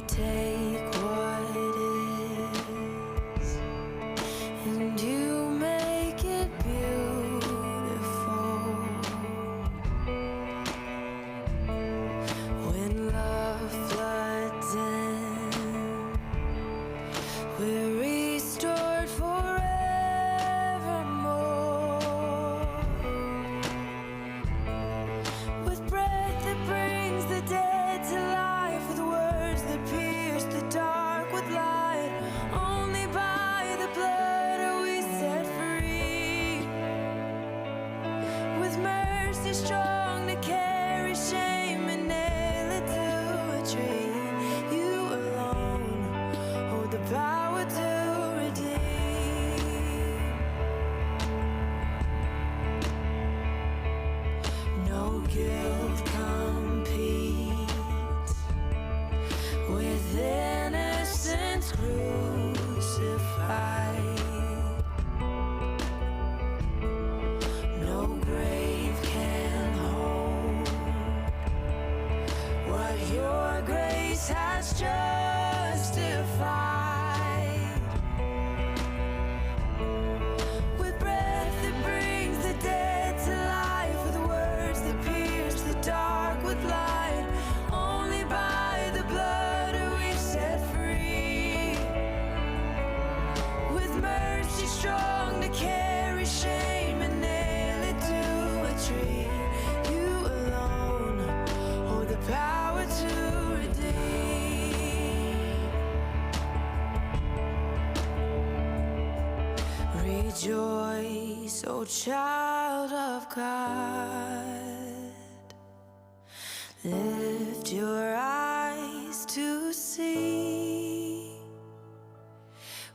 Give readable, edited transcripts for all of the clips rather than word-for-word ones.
take what is and you make it beautiful. When love floods in, we're restored forevermore. With breath that brings the dead to life, with words that pierce the dark with light. Only by the blood are we set free. With mercy strong to carry shame and nail it to a tree. You alone hold the power to redeem. No guilt competes with innocence crucified. No grave can hold what your grace has justified. With breath that brings the dead to life, with words that pierce the dark with light. Only by the blood are we set free. With mercy strong to carry shame and nail it to a tree. You alone hold the power to redeem. Rejoice, O child of God. Lift your eyes to see.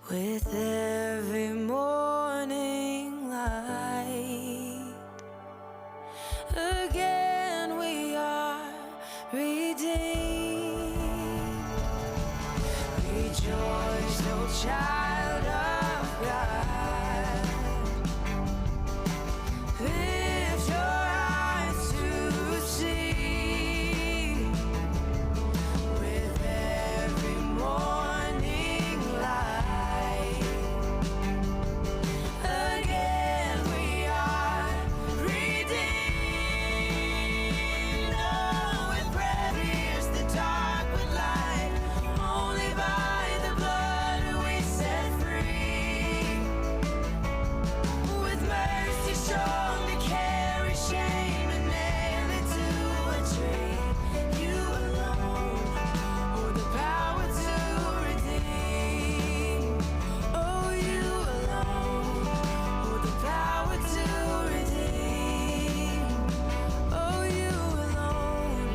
With every morning light, again we are redeemed. Rejoice, O child of God. Lift your eyes to see. With every morning light, again we are redeemed. Oh, with breath pierce the dark with light. Only by the blood are we set free. With mercy strong to carry shame and nail it to a tree. You alone hold the power to redeem. Oh, you alone hold the power to redeem. Oh, you alone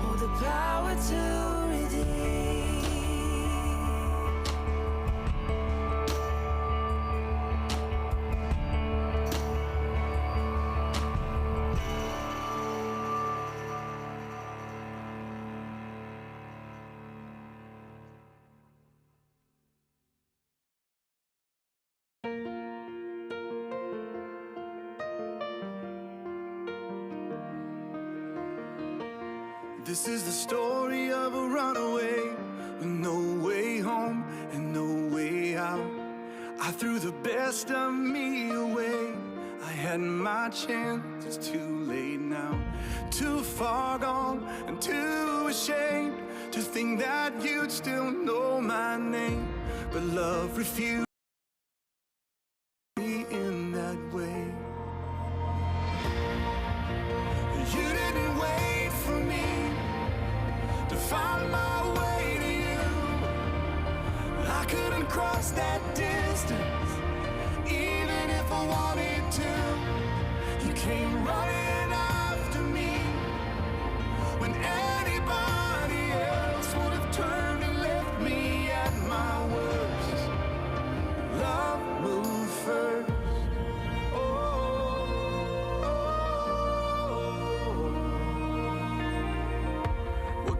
hold the power to redeem. This is the story of a runaway with no way home and no way out. I threw the best of me away. I had my chance, it's too late now. Too far gone and too ashamed to think that you'd still know my name. But love refused me in that way. You didn't wait for me to find my way to you. I couldn't cross that distance, even if I wanted to. You came running after me when anybody else would have turned and left me at my worst. Love moved first.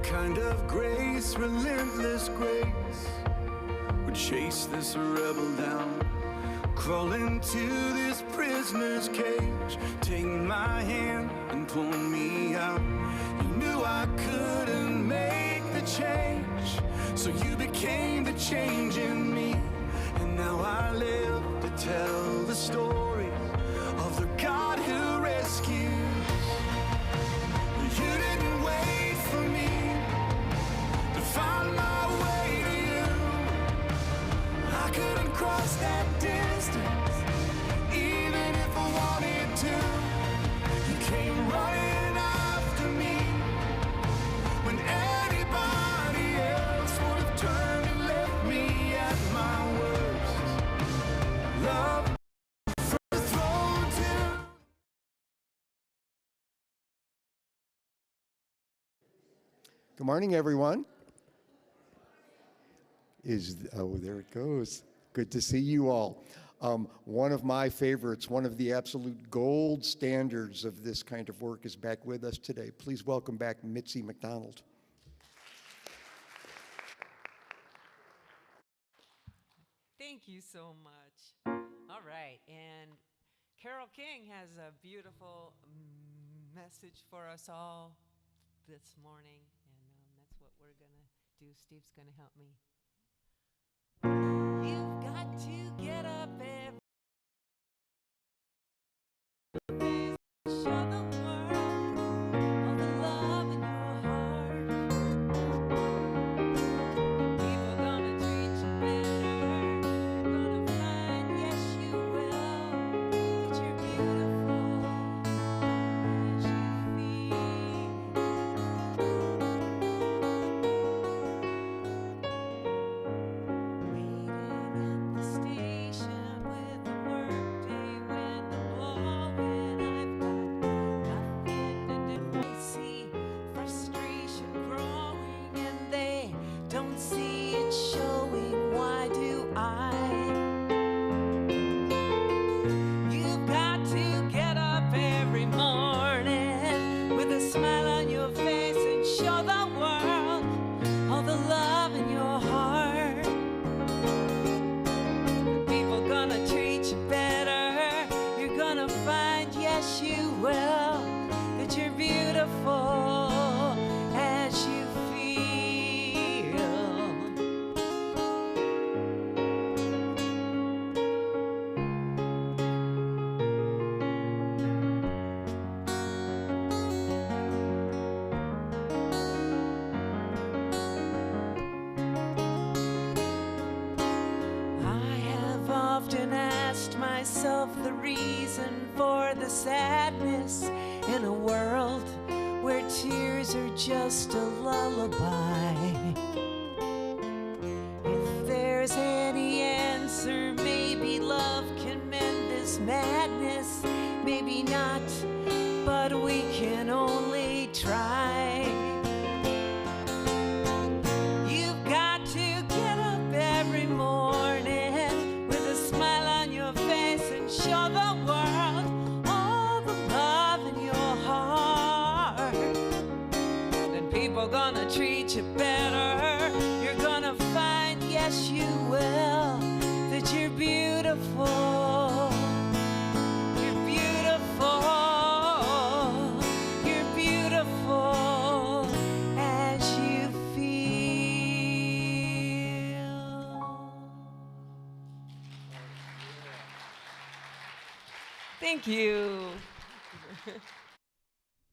Kind of grace, relentless grace, would chase this rebel down, crawl into this prisoner's cage, take my hand and pull me out. You knew I couldn't make the change Good morning, everyone. Oh, there it goes. Good to see you all. One of my favorites, one of the absolute gold standards of this kind of work is back with us today. Please welcome back Mitzi McDonald. Thank you so much. All right, and Carol King has a beautiful message for us all this morning, and that's what we're gonna do. Steve's gonna help me. You've got to get up every day, show the world all the love in your heart. People gonna treat you better. You're gonna find, yes you will, that you're beautiful as you feel. Waiting at the station with a workday wind blowing, I've got nothing to do. They see frustration growing and they don't see it showing. Why do I? You've got to get up every morning with a smile on your face and show the world all the love in your heart. People gonna treat you better. You're gonna find, yes you will, that you're beautiful as you feel. I have often asked myself the reason for the sadness in a world where tears are just a lullaby. If there's any answer, maybe love can mend this madness. Maybe not, but we can only try. You've got to get up every morning with a smile on your face and show the world all the love in your heart. Then people gonna treat you better. You're gonna find, yes you will, that you're beautiful. You're beautiful. You're beautiful as you feel. Thank you.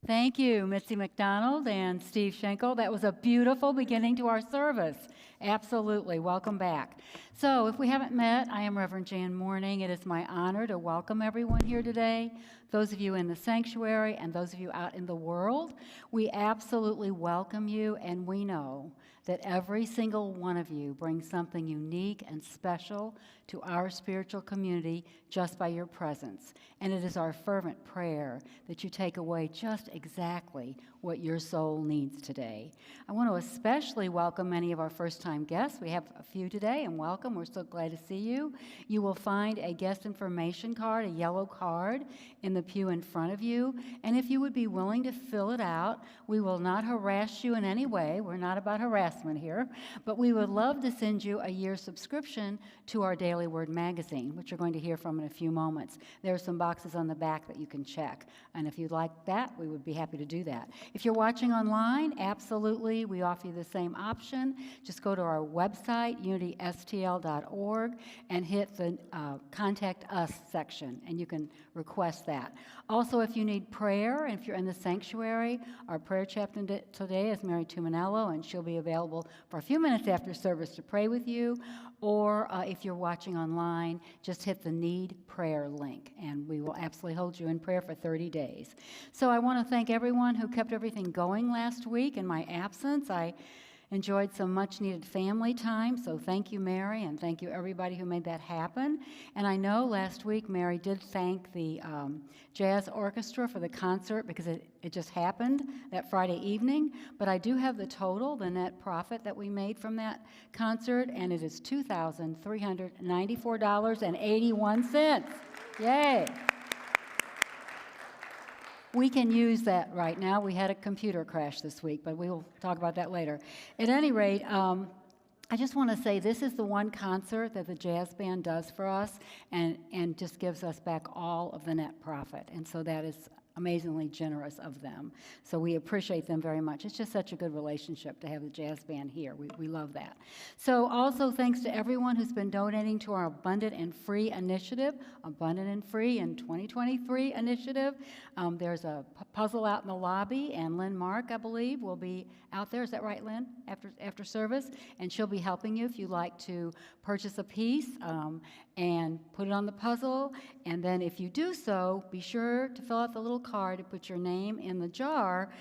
Thank you, Mitzi McDonald and Steve Schenkel. That was a beautiful beginning to our service. Absolutely. Welcome back. So if we haven't met, I am Reverend Jan Mourning. It is my honor to welcome everyone here today, those of you in the sanctuary and those of you out in the world. We absolutely welcome you, and we know that every single one of you brings something unique and special to our spiritual community just by your presence. And it is our fervent prayer that you take away just exactly what your soul needs today. I want to especially welcome many of our first-time guests. We have a few today, and welcome. We're so glad to see you. You will find a guest information card, a yellow card, in the pew in front of you. And if you would be willing to fill it out, we will not harass you in any way. We're not about harassment here, but we would love to send you a year subscription to our Daily Word magazine, which you're going to hear from in a few moments. There are some boxes on the back that you can check, and if you'd like that, we would be happy to do that. If you're watching online, absolutely, we offer you the same option. Just go to our website, unitystl.org, and hit the Contact Us section, and you can request that. Also, if you need prayer, and if you're in the sanctuary, our prayer chaplain today is Mary Tuminello, and she'll be available for a few minutes after service to pray with you. Or if you're watching online, just hit the Need Prayer link, and we will absolutely hold you in prayer for 30 days. So I want to thank everyone who kept everything going last week in my absence. I enjoyed some much-needed family time, so thank you, Mary, and thank you everybody who made that happen. And I know last week Mary did thank the jazz orchestra for the concert because it just happened that Friday evening, but I do have the total, the net profit that we made from that concert, and it is $2,394.81. Yay! We can use that right now. We had a computer crash this week, but we'll talk about that later. At any rate, I just want to say this is the one concert that the jazz band does for us and just gives us back all of the net profit. And so that is amazingly generous of them. So we appreciate them very much. It's just such a good relationship to have the jazz band here. We love that. So also thanks to everyone who's been donating to our Abundant and Free initiative, Abundant and Free in 2023 initiative. There's a puzzle out in the lobby, and Lynn Mark, I believe, will be out there. Is that right, Lynn? After service? And she'll be helping you if you'd like to purchase a piece and put it on the puzzle. And then if you do so, be sure to fill out the little card to put your name in the jar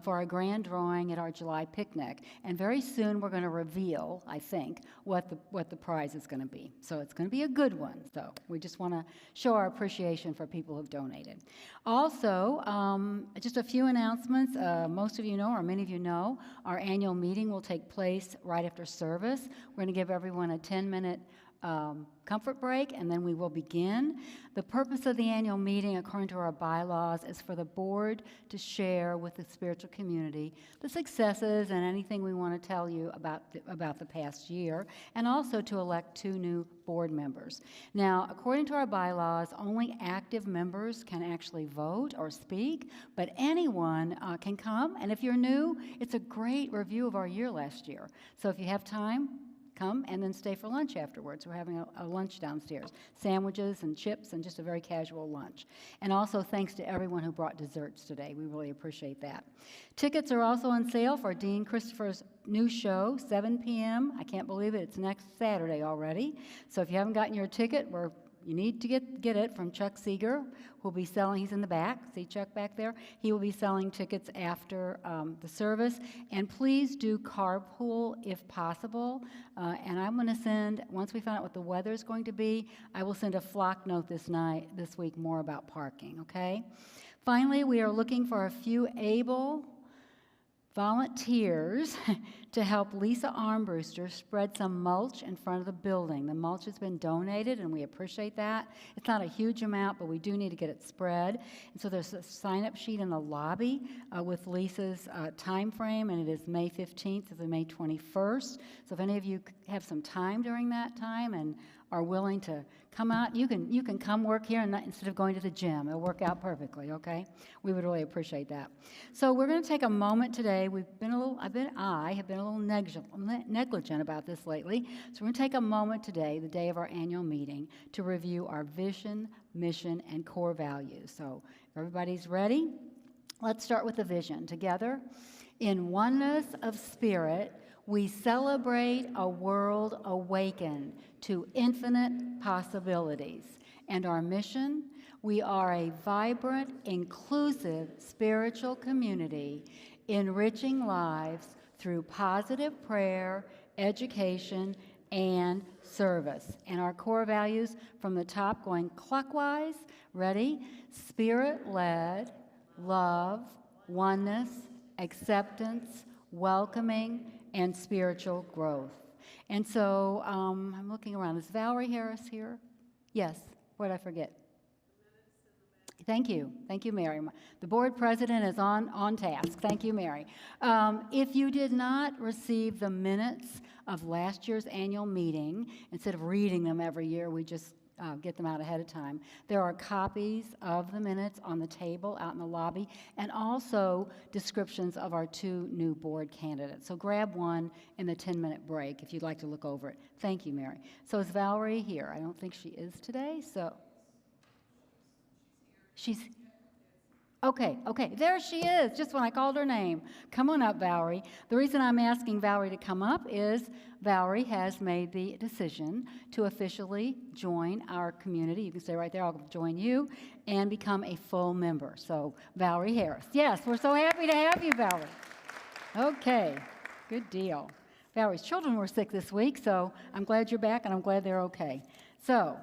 for our grand drawing at our July picnic. And very soon we're going to reveal, I think, what the prize is going to be. So it's going to be a good one. So we just want to show our appreciation for people who've donated. Also, just a few announcements. Most of you know, or many of you know, our annual meeting will take place right after service. We're going to give everyone a 10-minute comfort break, and then we will begin. The purpose of the annual meeting, according to our bylaws, is for the board to share with the spiritual community the successes and anything we want to tell you about the past year, and also to elect 2 new board members. Now, according to our bylaws, only active members can actually vote or speak, but anyone can come, and if you're new, it's a great review of our year last year. So if you have time, come and then stay for lunch afterwards. We're having a lunch downstairs. Sandwiches and chips and just a very casual lunch. And also thanks to everyone who brought desserts today. We really appreciate that. Tickets are also on sale for Dean Christopher's new show, 7 p.m. I can't believe it. It's next Saturday already. So if you haven't gotten your ticket, you need to get it from Chuck Seeger, who'll be selling. He's in the back. See Chuck back there? He will be selling tickets after the service. And please do carpool if possible. And I'm going to send, once we find out what the weather is going to be, I will send a flock note this week more about parking, okay? Finally, we are looking for a few able volunteers to help Lisa Armbruster spread some mulch in front of the building. The mulch has been donated, and we appreciate that. It's not a huge amount, but we do need to get it spread. And so there's a sign-up sheet in the lobby with Lisa's time frame, and it is May 15th to May 21st. So if any of you have some time during that time and are willing to come out, you can come work here instead of going to the gym. It'll work out perfectly, okay? We would really appreciate that. So we're going to take a moment today. I have been a little negligent about this lately. So we're going to take a moment today, the day of our annual meeting, to review our vision, mission, and core values. So if everybody's ready, let's start with the vision. Together, in oneness of spirit, we celebrate a world awakened to infinite possibilities. And our mission, we are a vibrant, inclusive spiritual community, enriching lives through positive prayer, education, and service. And our core values from the top going clockwise, ready? Spirit-led, love, oneness, acceptance, welcoming, and spiritual growth. And so I'm looking around. Is Valerie Harris here? Yes. What did I forget? Thank you. Thank you, Mary. The board president is on task. Thank you, Mary. If you did not receive the minutes of last year's annual meeting, instead of reading them every year, we just get them out ahead of time. There are copies of the minutes on the table out in the lobby, and also descriptions of our 2 new board candidates. So grab one in the 10-minute break if you'd like to look over it. Thank you, Mary. So is Valerie here? I don't think she is today, so she's okay, there she is, just when I called her name. Come on up, Valerie. The reason I'm asking Valerie to come up is Valerie has made the decision to officially join our community. You can stay right there, I'll join you, and become a full member. So, Valerie Harris. Yes, we're so happy to have you, Valerie. Okay. Good deal. Valerie's children were sick this week, so I'm glad you're back, and I'm glad they're okay. So,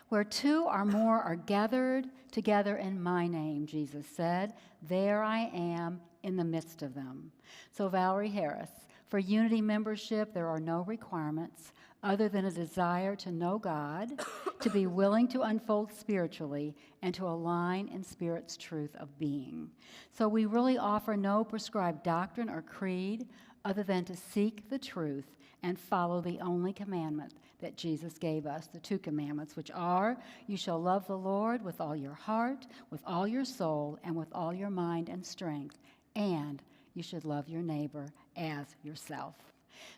where two or more are gathered together in my name, Jesus said, there I am in the midst of them. So, Valerie Harris, for Unity membership, there are no requirements other than a desire to know God, to be willing to unfold spiritually, and to align in Spirit's truth of being. So we really offer no prescribed doctrine or creed other than to seek the truth and follow the only commandment that Jesus gave us, the two commandments, which are, you shall love the Lord with all your heart, with all your soul, and with all your mind and strength, and you should love your neighbor as yourself.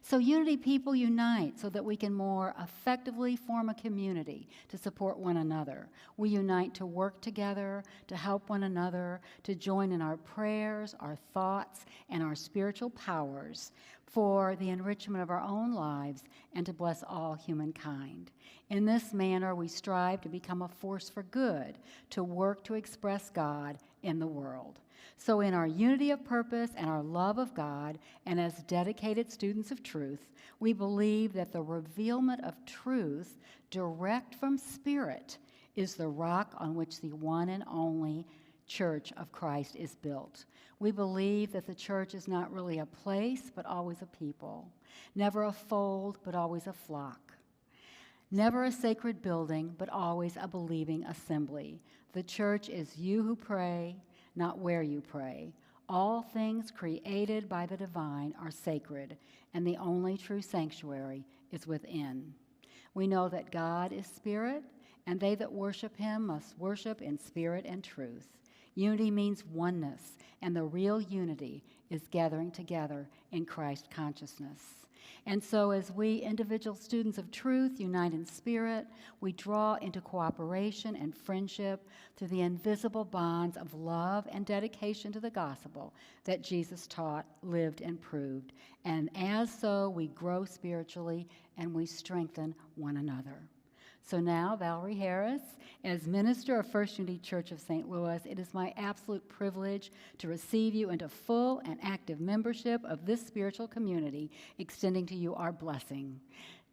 So Unity people unite so that we can more effectively form a community to support one another. We unite to work together, to help one another, to join in our prayers, our thoughts, and our spiritual powers for the enrichment of our own lives and to bless all humankind. In this manner, we strive to become a force for good, to work to express God in the world. So in our unity of purpose and our love of God, and as dedicated students of truth, we believe that the revealment of truth direct from Spirit is the rock on which the one and only Church of Christ is built. We believe that the church is not really a place, but always a people. Never a fold, but always a flock. Never a sacred building, but always a believing assembly. The church is you who pray, not where you pray. All things created by the divine are sacred, and the only true sanctuary is within. We know that God is spirit, and they that worship him must worship in spirit and truth. Unity means oneness, and the real unity is gathering together in Christ consciousness. And so as we individual students of truth unite in spirit, we draw into cooperation and friendship through the invisible bonds of love and dedication to the gospel that Jesus taught, lived, and proved. And as so, we grow spiritually and we strengthen one another. So now, Valerie Harris, as minister of First Unity Church of St. Louis, it is my absolute privilege to receive you into full and active membership of this spiritual community, extending to you our blessing.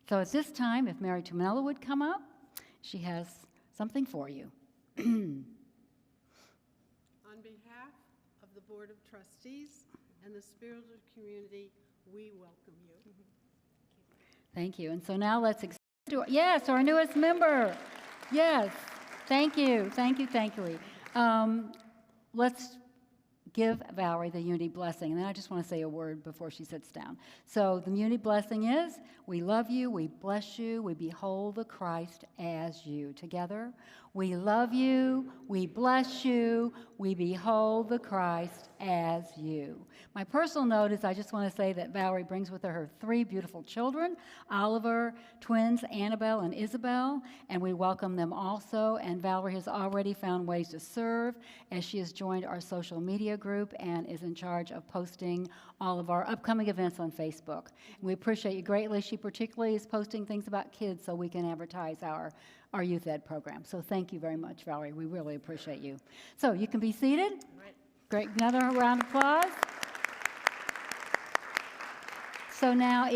So at this time, if Mary Tumella would come up, she has something for you. On behalf of the Board of Trustees and the spiritual community, we welcome you. Thank you. And so now let's yes, our newest member. Yes. Thank you. Thank you. Thank you. Let's give Valerie the unity blessing. And then I just want to say a word before she sits down. So the unity blessing is, we love you, we bless you, we behold the Christ as you. Together, we love you, we bless you, we behold the Christ as you. My personal note is I just want to say that Valerie brings with her 3 beautiful children, Oliver, twins Annabelle and Isabel, and we welcome them also. And Valerie has already found ways to serve as she has joined our social media group and is in charge of posting all of our upcoming events on Facebook. We appreciate you greatly. She particularly is posting things about kids so we can advertise our youth ed program. So thank you very much, Valerie. We really appreciate you. So you can be seated. Right. Great. Another round of applause. So now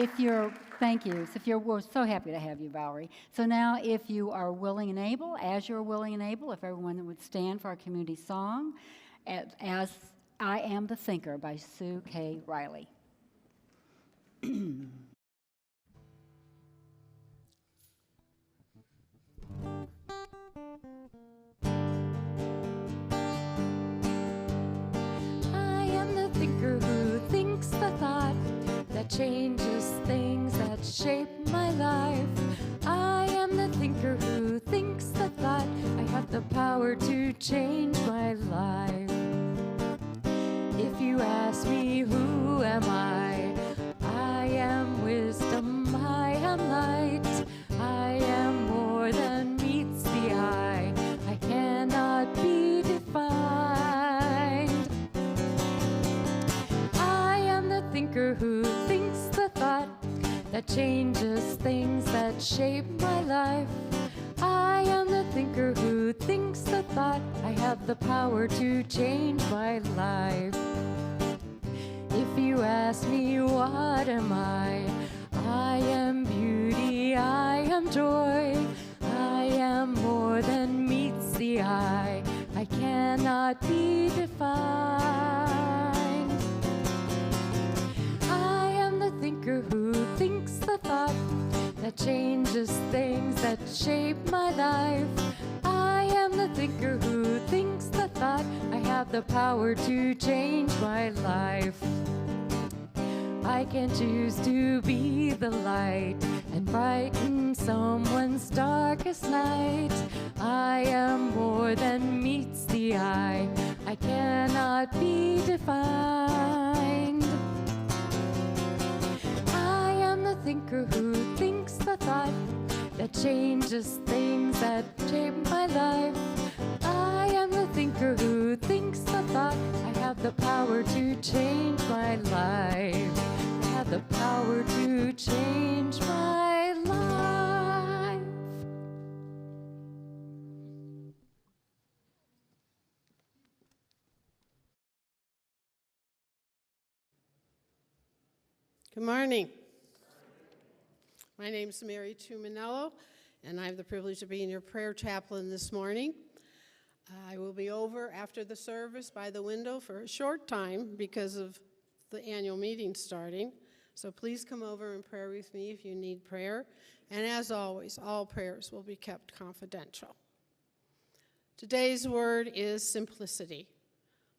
thank you. So we're so happy to have you, Valerie. So now if you are willing and able, as you're willing and able, if everyone would stand for our community song, as I Am the Thinker by Sue K. Riley. I am the thinker who thinks the thought that changes things that shape my life. I am the thinker who thinks the thought I have the power to change my life. If you ask me who am I am wisdom, I am light, I am more than meets the eye, I cannot be defined. I am the thinker who thinks the thought that changes things that shape my life. I am the thinker who thinks the thought I have the power to change my life. If you ask me why what am I? I am beauty, I am joy, I am more than meets the eye. I cannot be defined. I am the thinker who thinks the thought that changes things that shape my life. I am the thinker who thinks the thought. I have the power to change my life. I can choose to be the light and brighten someone's darkest night. I am more than meets the eye. I cannot be defined. I am the thinker who thinks the thought that changes things that shape my life. I am the thinker who thinks the thought. I have the power to change my life. I have the power to change my life. Good morning. My name is Mary Tuminello, and I have the privilege of being your prayer chaplain this morning. I will be over after the service by the window for a short time because of the annual meeting starting. So please come over and pray with me if you need prayer. And as always, all prayers will be kept confidential. Today's word is simplicity.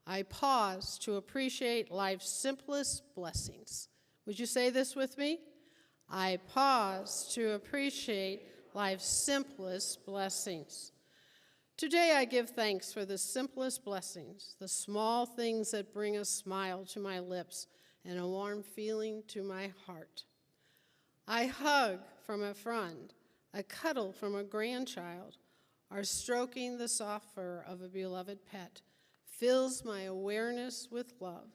I pause to appreciate life's simplest blessings. Would you say this with me? I pause to appreciate life's simplest blessings. Today I give thanks for the simplest blessings, the small things that bring a smile to my lips and a warm feeling to my heart. I hug from a friend, a cuddle from a grandchild, or stroking the soft fur of a beloved pet fills my awareness with love.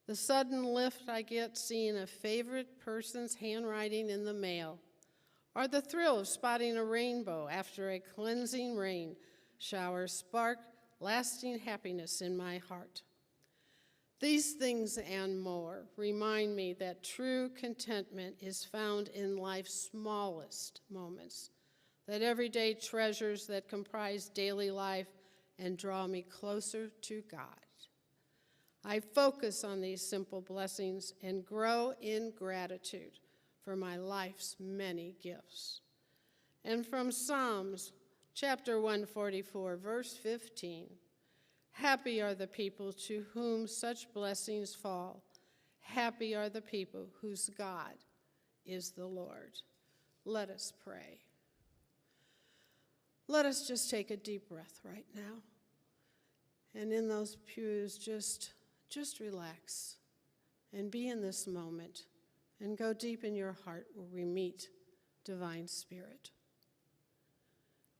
The sudden lift I get seeing a favorite person's handwriting in the mail, or the thrill of spotting a rainbow after a cleansing rain shower spark lasting happiness in my heart. These things and more remind me that true contentment is found in life's smallest moments, that everyday treasures that comprise daily life and draw me closer to God. I focus on these simple blessings and grow in gratitude for my life's many gifts. And from Psalms chapter 144, verse 15, happy are the people to whom such blessings fall. Happy are the people whose God is the Lord. Let us pray. Let us just take a deep breath right now. And in those pews, just relax and be in this moment and go deep in your heart where we meet Divine Spirit.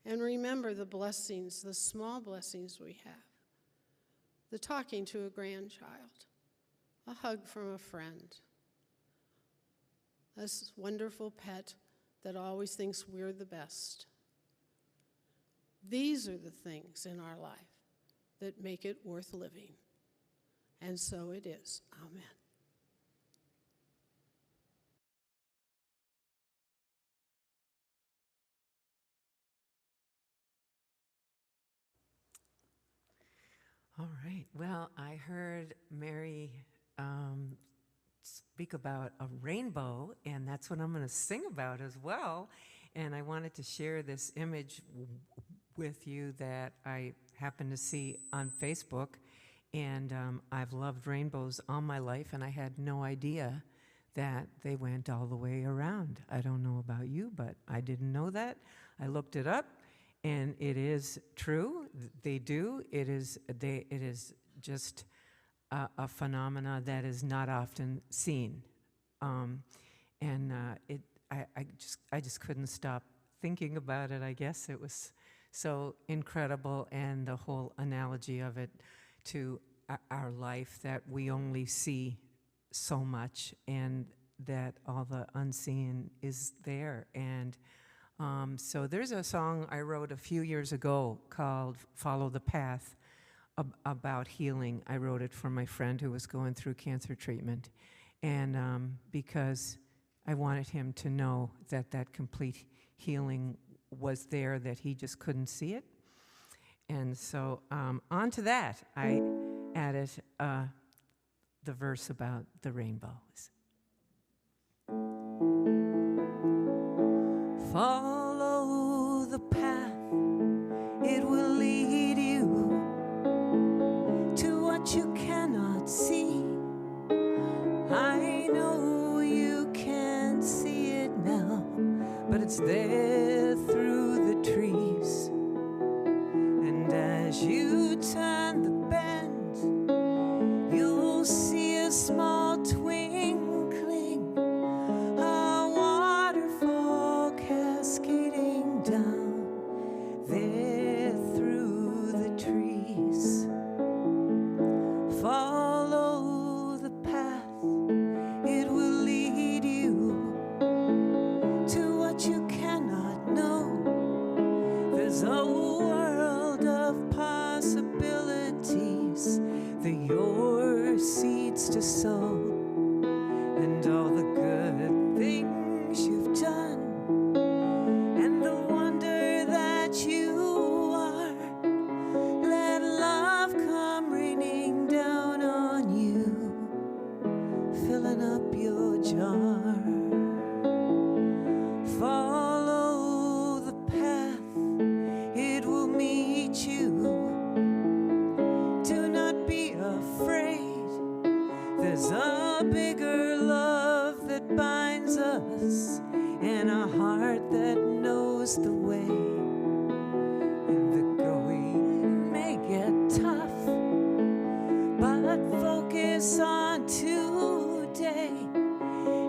And remember the blessings, the small blessings we have. The talking to a grandchild, a hug from a friend, a wonderful pet that always thinks we're the best. These are the things in our life that make it worth living. And so it is. Amen. All right. Well, I heard Mary speak about a rainbow, and that's what I'm going to sing about as well. And I wanted to share this image with you that I happened to see on Facebook. And I've loved rainbows all my life, and I had no idea that they went all the way around. I don't know about you, but I didn't know that. I looked it up, and it is true. They do. It is just a phenomena that is not often seen, I just couldn't stop thinking about it. I guess it was so incredible, and the whole analogy of it to our life, that we only see so much and that all the unseen is there. And so there's a song I wrote a few years ago called Follow the Path, about healing. I wrote it for my friend who was going through cancer treatment. And because I wanted him to know that that complete healing was there, that he just couldn't see it. And so onto that, I added the verse about the rainbows. Follow the path, it will lead you to what you cannot see. I know you can't see it now, but it's there through the trees. And as you turn the bend, you'll see a small twinkling, a waterfall cascading down there through the trees. Follow the path, it will lead you to what you cannot know. There's a world of possibilities, they're your seeds to sow, and all the good things you've done, and the wonder that you are. Let love come raining down on you, filling up your jar. Follow the path, it will meet you. Do not be afraid. There's a bigger love that binds us, and a heart that knows the way. And the going may get tough, but focus on today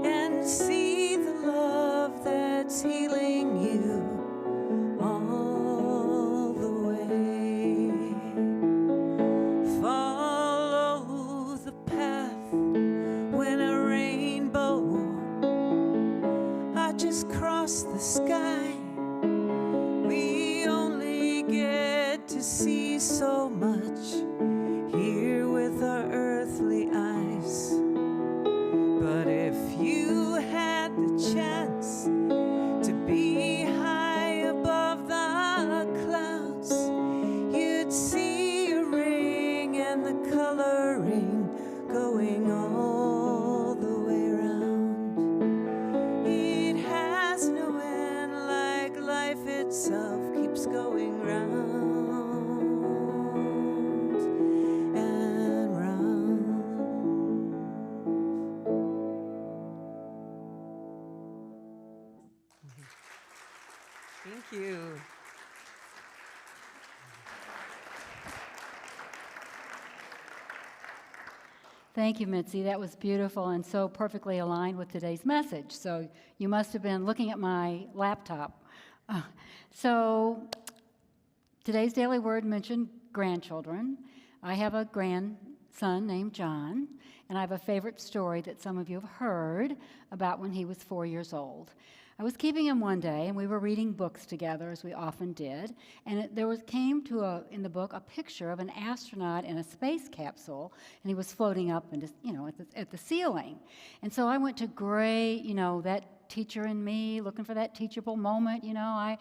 and see the love that's healing you all the way. Follow the path when a rainbow just crossed the sky. We only get to see so much here with our earthly eyes. But if you had the chance to be high above the clouds, you'd see a ring and the coloring going all the way around. It has no end, like life itself keeps going round and round. Thank you. Thank you, Mitzi. That was beautiful and so perfectly aligned with today's message. So you must have been looking at my laptop. So today's daily word mentioned grandchildren. I have a grandson named John, and I have a favorite story that some of you have heard about when he was 4 years old. I was keeping him one day, and we were reading books together, as we often did, and came to in the book a picture of an astronaut in a space capsule, and he was floating up and at the ceiling. And so I went to that teacher in me, looking for that teachable moment. I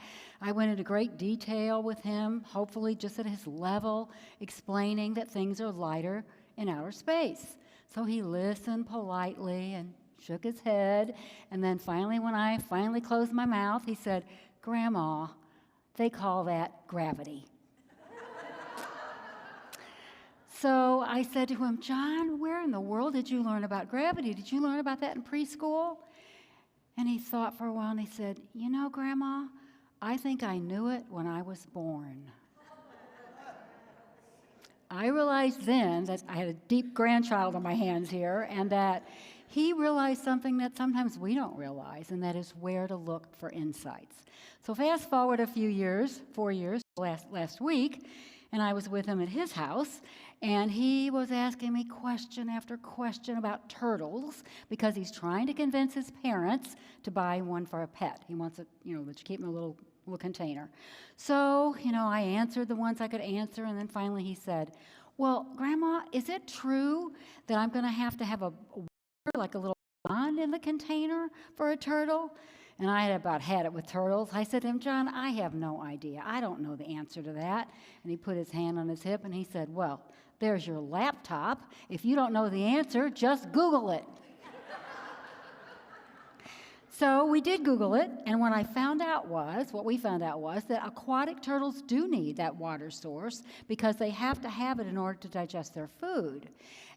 went into great detail with him, hopefully just at his level, explaining that things are lighter in outer space. So he listened politely and shook his head, and then finally, when I finally closed my mouth, he said, "Grandma, they call that gravity." So I said to him, "John, where in the world did you learn about gravity? Did you learn about that in preschool?" And he thought for a while, and he said, "Grandma, I think I knew it when I was born." I realized then that I had a deep grandchild on my hands here, and that he realized something that sometimes we don't realize, and that is where to look for insights. So fast forward a few years, 4 years, last week, and I was with him at his house, and he was asking me question after question about turtles, because he's trying to convince his parents to buy one for a pet. He wants it, that you keep in a little container. So, I answered the ones I could answer, and then finally he said, "Well, Grandma, is it true that I'm going to have a like a little pond in the container for a turtle? And I had about had it with turtles. I said to him, John, I have no idea. I don't know the answer to that. And he put his hand on his hip and he said, well, there's your laptop. If you don't know the answer, just Google it. So we did Google it, and what we found out was that aquatic turtles do need that water source because they have to have it in order to digest their food.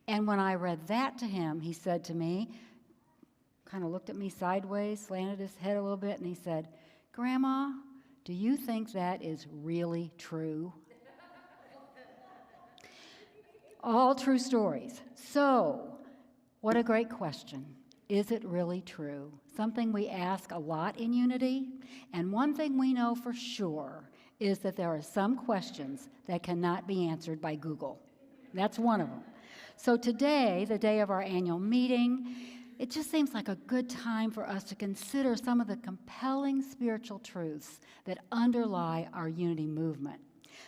And when I read that to him, he said to me, kind of looked at me sideways, slanted his head a little bit, and he said, Grandma, do you think that is really true? All true stories. So, what a great question. Is it really true? Something we ask a lot in Unity, and one thing we know for sure is that there are some questions that cannot be answered by Google. That's one of them. So today, the day of our annual meeting, it just seems like a good time for us to consider some of the compelling spiritual truths that underlie our Unity movement.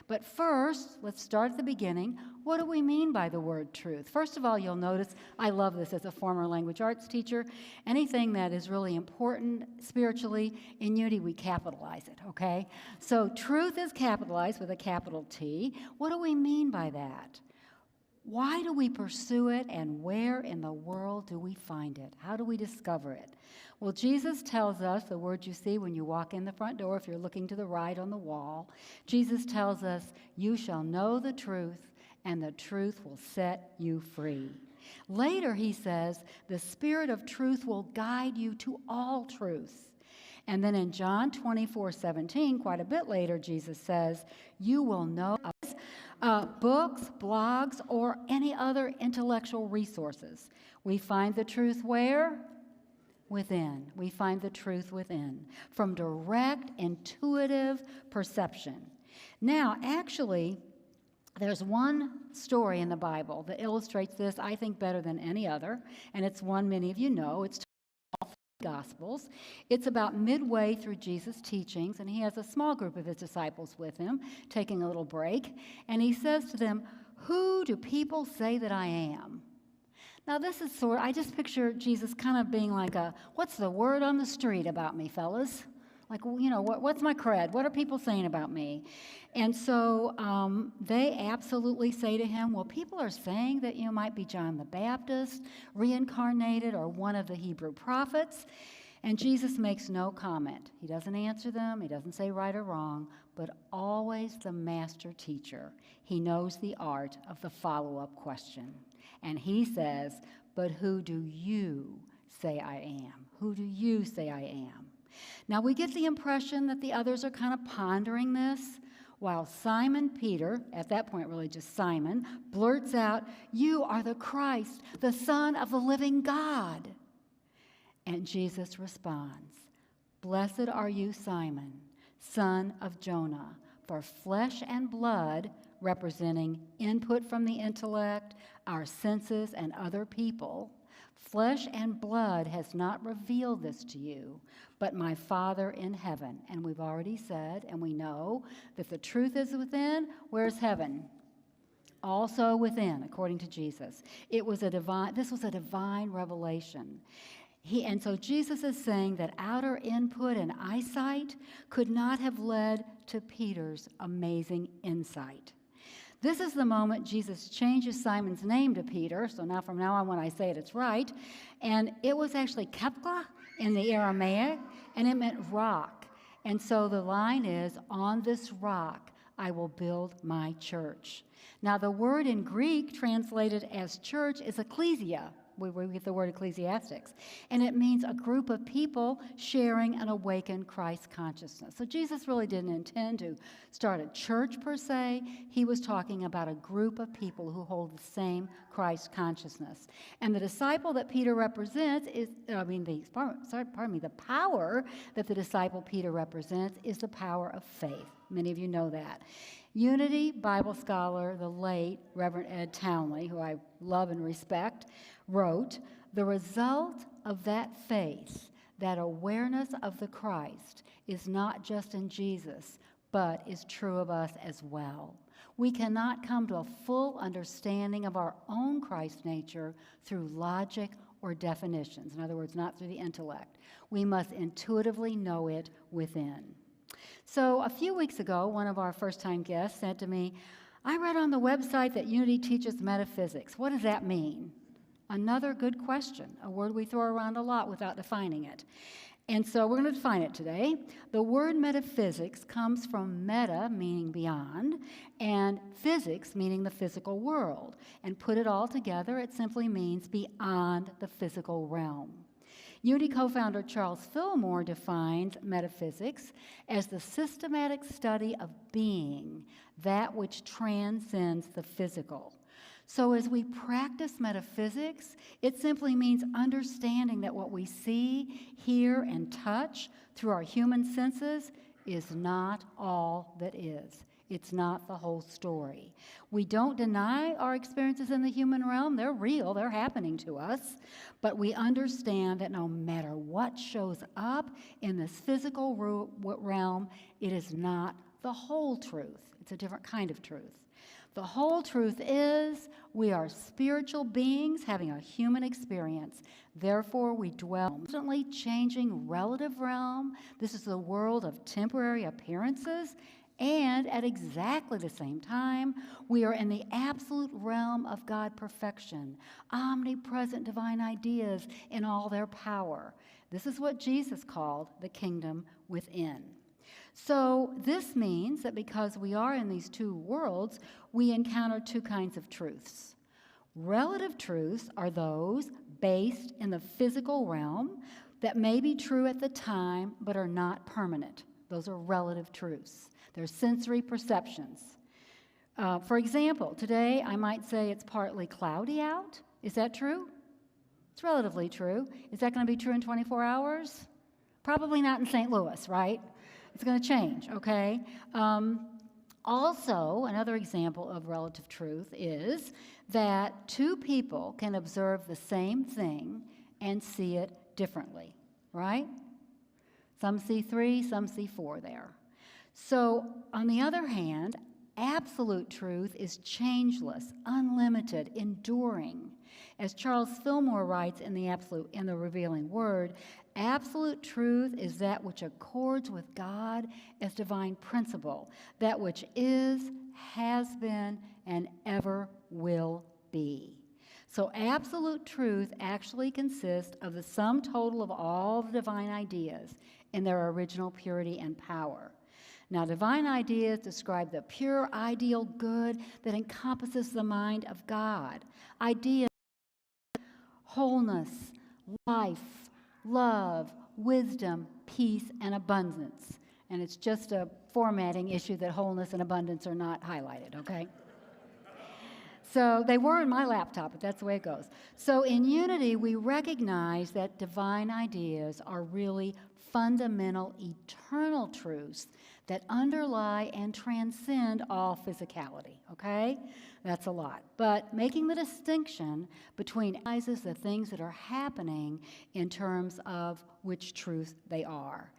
But first, let's start at the beginning. What do we mean by the word truth? First of all, you'll notice, I love this as a former language arts teacher. Anything that is really important spiritually in Unity, we capitalize it, okay? So truth is capitalized with a capital T. What do we mean by that? Why do we pursue it, and where in the world do we find it? How do we discover it? Well, Jesus tells us, the word you see when you walk in the front door, if you're looking to the right on the wall, Jesus tells us, you shall know the truth, and the truth will set you free. Later, he says, the Spirit of truth will guide you to all truth. And then in John 24:17, quite a bit later, Jesus says, you will know books, blogs, or any other intellectual resources. We find the truth where? Within. We find the truth within, from direct, intuitive perception. Now, actually, there's one story in the Bible that illustrates this, I think, better than any other, and it's one many of you know. It's Gospels. It's about midway through Jesus' teachings, and he has a small group of his disciples with him, taking a little break, and he says to them, who do people say that I am? Now this is I just picture Jesus kind of being like what's the word on the street about me, fellas? Like, what's my cred? What are people saying about me? And so they absolutely say to him, well, people are saying that you might be John the Baptist, reincarnated, or one of the Hebrew prophets. And Jesus makes no comment. He doesn't answer them. He doesn't say right or wrong, but always the master teacher. He knows the art of the follow-up question. And he says, but who do you say I am? Who do you say I am? Now, we get the impression that the others are kind of pondering this, while Simon Peter, at that point really just Simon, blurts out, you are the Christ, the Son of the living God. And Jesus responds, blessed are you, Simon, son of Jonah, for flesh and blood, representing input from the intellect, our senses, and other people, flesh and blood has not revealed this to you, but my Father in heaven. And we've already said, and we know, that the truth is within. Where's heaven? Also within, according to Jesus. This was a divine revelation. And so Jesus is saying that outer input and eyesight could not have led to Peter's amazing insight. This is the moment Jesus changes Simon's name to Peter. So now from now on when I say it, it's right. And it was actually 𝒃𝒊𝒏𝒆 in the Aramaic, and it meant rock. And so the line is, on this rock I will build my church. Now the word in Greek translated as church is ecclesia. We get the word ecclesiastics. And it means a group of people sharing an awakened Christ consciousness. So Jesus really didn't intend to start a church per se. He was talking about a group of people who hold the same Christ consciousness. And the disciple that Peter represents the power that the disciple Peter represents is the power of faith. Many of you know that. Unity Bible scholar, the late Reverend Ed Townley, who I love and respect, wrote, the result of that faith, that awareness of the Christ, is not just in Jesus, but is true of us as well. We cannot come to a full understanding of our own Christ nature through logic or definitions. In other words, not through the intellect. We must intuitively know it within. So a few weeks ago, one of our first-time guests said to me, I read on the website that Unity teaches metaphysics. What does that mean? Another good question, a word we throw around a lot without defining it. And so we're going to define it today. The word metaphysics comes from meta, meaning beyond, and physics, meaning the physical world. And put it all together, it simply means beyond the physical realm. Unity co-founder Charles Fillmore defines metaphysics as the systematic study of being, that which transcends the physical. So as we practice metaphysics, it simply means understanding that what we see, hear, and touch through our human senses is not all that is. It's not the whole story. We don't deny our experiences in the human realm. They're real. They're happening to us. But we understand that no matter what shows up in this physical realm, it is not the whole truth. It's a different kind of truth. The whole truth is we are spiritual beings having a human experience. Therefore, we dwell in a constantly changing relative realm. This is the world of temporary appearances. And at exactly the same time, we are in the absolute realm of God perfection, omnipresent divine ideas in all their power. This is what Jesus called the kingdom within. So this means that because we are in these two worlds, we encounter two kinds of truths. Relative truths are those based in the physical realm that may be true at the time but are not permanent. Those are relative truths. They're sensory perceptions. For example, today I might say it's partly cloudy out. Is that true? It's relatively true. Is that going to be true in 24 hours? Probably not in St. Louis, right? It's going to change, okay? Also, another example of relative truth is that two people can observe the same thing and see it differently, right? Some see 3, some see 4 there. So, on the other hand, absolute truth is changeless, unlimited, enduring. As Charles Fillmore writes in the Revealing Word, absolute truth is that which accords with God as divine principle, that which is, has been, and ever will be. So absolute truth actually consists of the sum total of all the divine ideas in their original purity and power. Now, divine ideas describe the pure, ideal good that encompasses the mind of God. Ideas wholeness, life, love, wisdom, peace, and abundance. And it's just a formatting issue that wholeness and abundance are not highlighted, okay? So they were in my laptop, but that's the way it goes. So in Unity, we recognize that divine ideas are really fundamental, eternal truths that underlie and transcend all physicality, okay? That's a lot. But making the distinction between the things that are happening in terms of which truth they are.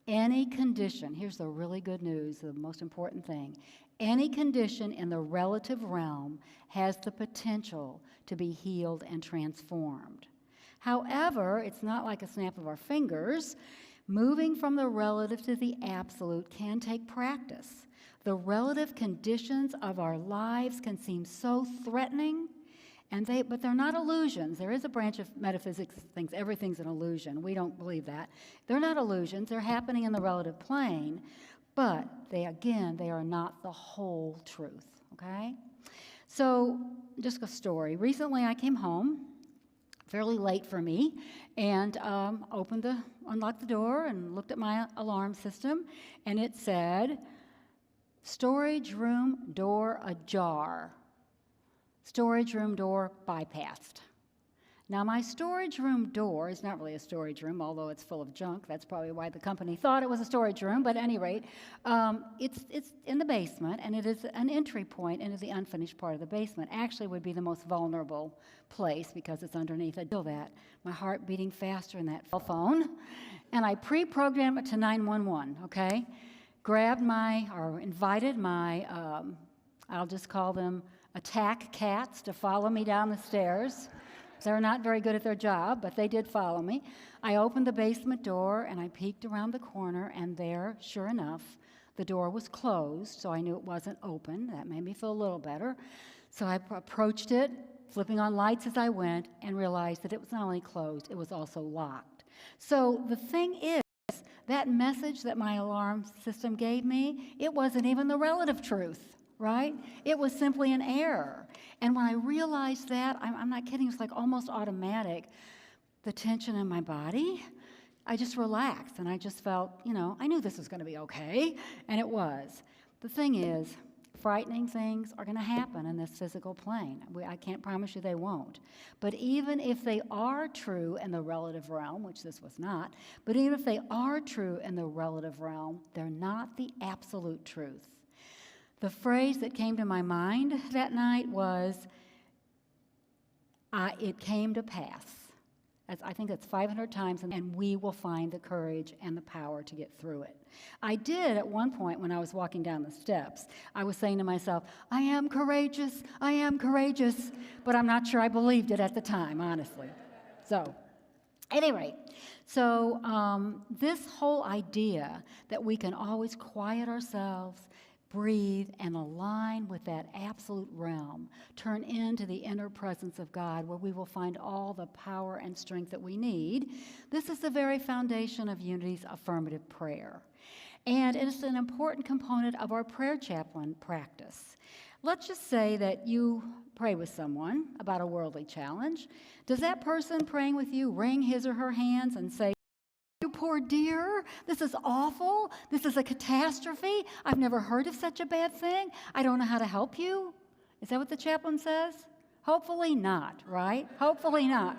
Any condition, here's the really good news, the most important thing, any condition in the relative realm has the potential to be healed and transformed. However, it's not like a snap of our fingers. Moving from the relative to the absolute can take practice. The relative conditions of our lives can seem so threatening, but they're not illusions. There is a branch of metaphysics that thinks everything's an illusion. We don't believe that. They're not illusions. They're happening in the relative plane, but they are not the whole truth, okay? So just a story. Recently, I came home, fairly late for me, and unlocked the door and looked at my alarm system, and it said, storage room door ajar, storage room door bypassed. Now, my storage room door is not really a storage room, although it's full of junk. That's probably why the company thought it was a storage room, but at any rate, it's in the basement, and it is an entry point into the unfinished part of the basement. Actually would be the most vulnerable place because it's underneath. I feel that. My heart beating faster in that cell phone, and I pre-programmed it to 911, okay? Invited my, I'll just call them attack cats to follow me down the stairs. They're not very good at their job, but they did follow me. I opened the basement door, and I peeked around the corner, and there, sure enough, the door was closed, so I knew it wasn't open. That made me feel a little better. So I approached it, flipping on lights as I went, and realized that it was not only closed, it was also locked. So the thing is, that message that my alarm system gave me, it wasn't even the relative truth, right? It was simply an error. And when I realized that, I'm not kidding, it's like almost automatic, the tension in my body, I just relaxed, and I just felt, I knew this was going to be okay, and it was. The thing is, frightening things are going to happen in this physical plane. I can't promise you they won't. But even if they are true in the relative realm, which this was not, but even if they are true in the relative realm, they're not the absolute truth. The phrase that came to my mind that night was, it came to pass. I think that's 500 times, and we will find the courage and the power to get through it. I did at one point when I was walking down the steps. I was saying to myself, I am courageous, but I'm not sure I believed it at the time, honestly. So, at any rate, this whole idea that we can always quiet ourselves, breathe, and align with that absolute realm, turn into the inner presence of God where we will find all the power and strength that we need. This is the very foundation of Unity's affirmative prayer. And it is an important component of our prayer chaplain practice. Let's just say that you pray with someone about a worldly challenge. Does that person praying with you wring his or her hands and say, "You poor dear, this is awful. This is a catastrophe. I've never heard of such a bad thing. I don't know how to help you"? Is that what the chaplain says? Hopefully not, right? Hopefully not.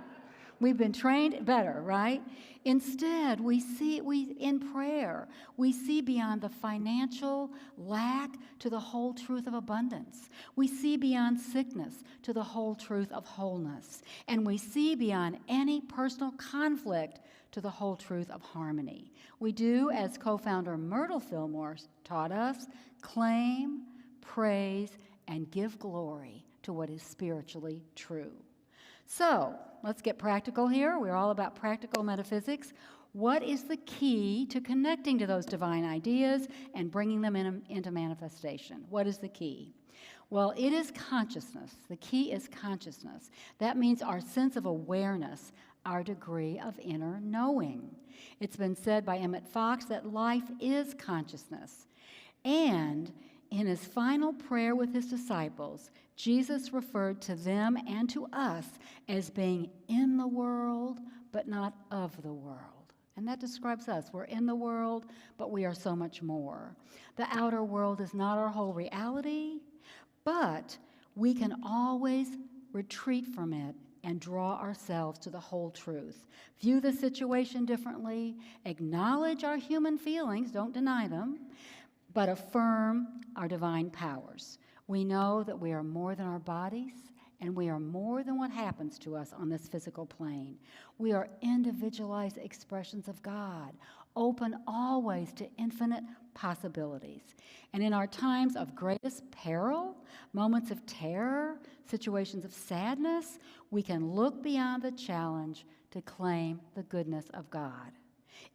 We've been trained better, right? Instead, in prayer, we see beyond the financial lack to the whole truth of abundance. We see beyond sickness to the whole truth of wholeness. And we see beyond any personal conflict to the whole truth of harmony. We do, as co-founder Myrtle Fillmore taught us, claim, praise, and give glory to what is spiritually true. So, let's get practical here. We're all about practical metaphysics. What is the key to connecting to those divine ideas and bringing them into manifestation? What is the key? Well, it is consciousness. The key is consciousness. That means our sense of awareness, our degree of inner knowing. It's been said by Emmett Fox that life is consciousness. And in his final prayer with his disciples, Jesus referred to them and to us as being in the world, but not of the world. And that describes us. We're in the world, but we are so much more. The outer world is not our whole reality, but we can always retreat from it and draw ourselves to the whole truth. View the situation differently, acknowledge our human feelings, don't deny them, but affirm our divine powers. We know that we are more than our bodies, and we are more than what happens to us on this physical plane. We are individualized expressions of God, open always to infinite possibilities. And in our times of greatest peril, moments of terror, situations of sadness, we can look beyond the challenge to claim the goodness of God.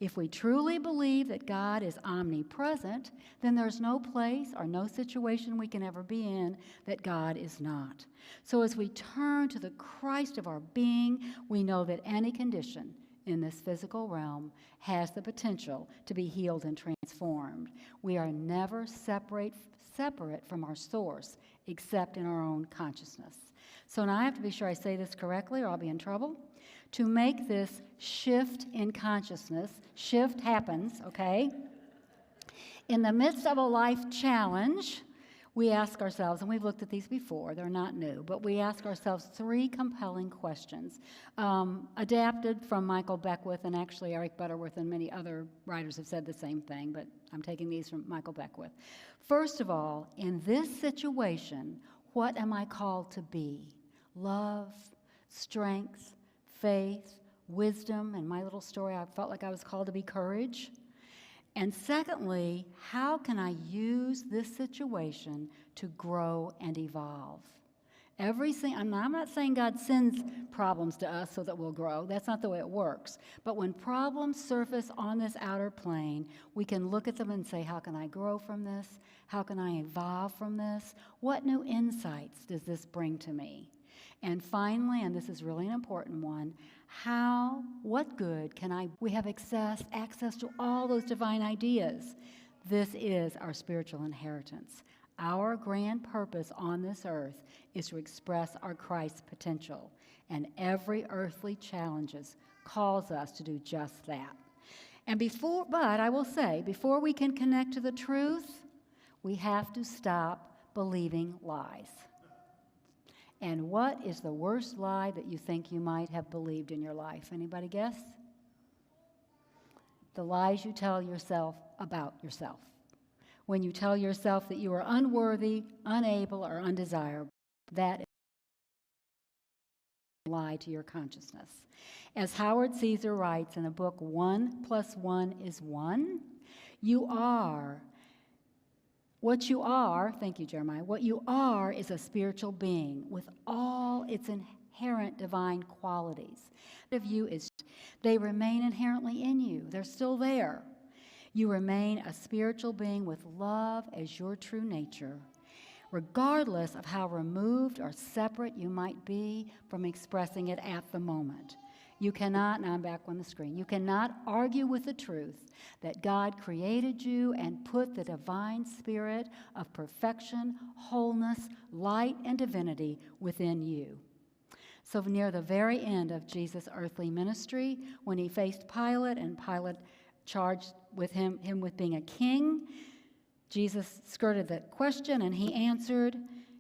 If we truly believe that God is omnipresent, then there's no place or no situation we can ever be in that God is not. So as we turn to the Christ of our being, we know that any condition in this physical realm has the potential to be healed and transformed. We are never separate from our source except in our own consciousness. So now I have to be sure I say this correctly or I'll be in trouble. To make this shift in consciousness, shift happens, okay? In the midst of a life challenge, we ask ourselves, and we've looked at these before, they're not new, but we ask ourselves 3 compelling questions, adapted from Michael Beckwith, and actually Eric Butterworth and many other writers have said the same thing, but I'm taking these from Michael Beckwith. First of all, in this situation, what am I called to be? Love, strength, faith, wisdom. In my little story, I felt like I was called to be courage. And secondly, how can I use this situation to grow and evolve? I'm not saying God sends problems to us so that we'll grow. That's not the way it works. But when problems surface on this outer plane, we can look at them and say, how can I grow from this? How can I evolve from this? What new insights does this bring to me? And finally, and this is really an important one, what good we have access to all those divine ideas. This is our spiritual inheritance. Our grand purpose on this earth is to express our Christ potential, and every earthly challenge calls us to do just that. But I will say, before we can connect to the truth, we have to stop believing lies. And what is the worst lie that you think you might have believed in your life? Anybody guess? The lies you tell yourself about yourself. When you tell yourself that you are unworthy, unable, or undesirable, that is a lie to your consciousness. As Howard Caesar writes in the book 1 + 1 = 1, you are what you are, thank you, Jeremiah, what you are is a spiritual being with all its inherent divine qualities. They remain inherently in you. They're still there. You remain a spiritual being with love as your true nature, regardless of how removed or separate you might be from expressing it at the moment. You cannot, now I'm back on the screen, you cannot argue with the truth that God created you and put the divine spirit of perfection, wholeness, light, and divinity within you. So near the very end of Jesus' earthly ministry, when he faced Pilate and Pilate charged with him with being a king, Jesus skirted that question and he answered,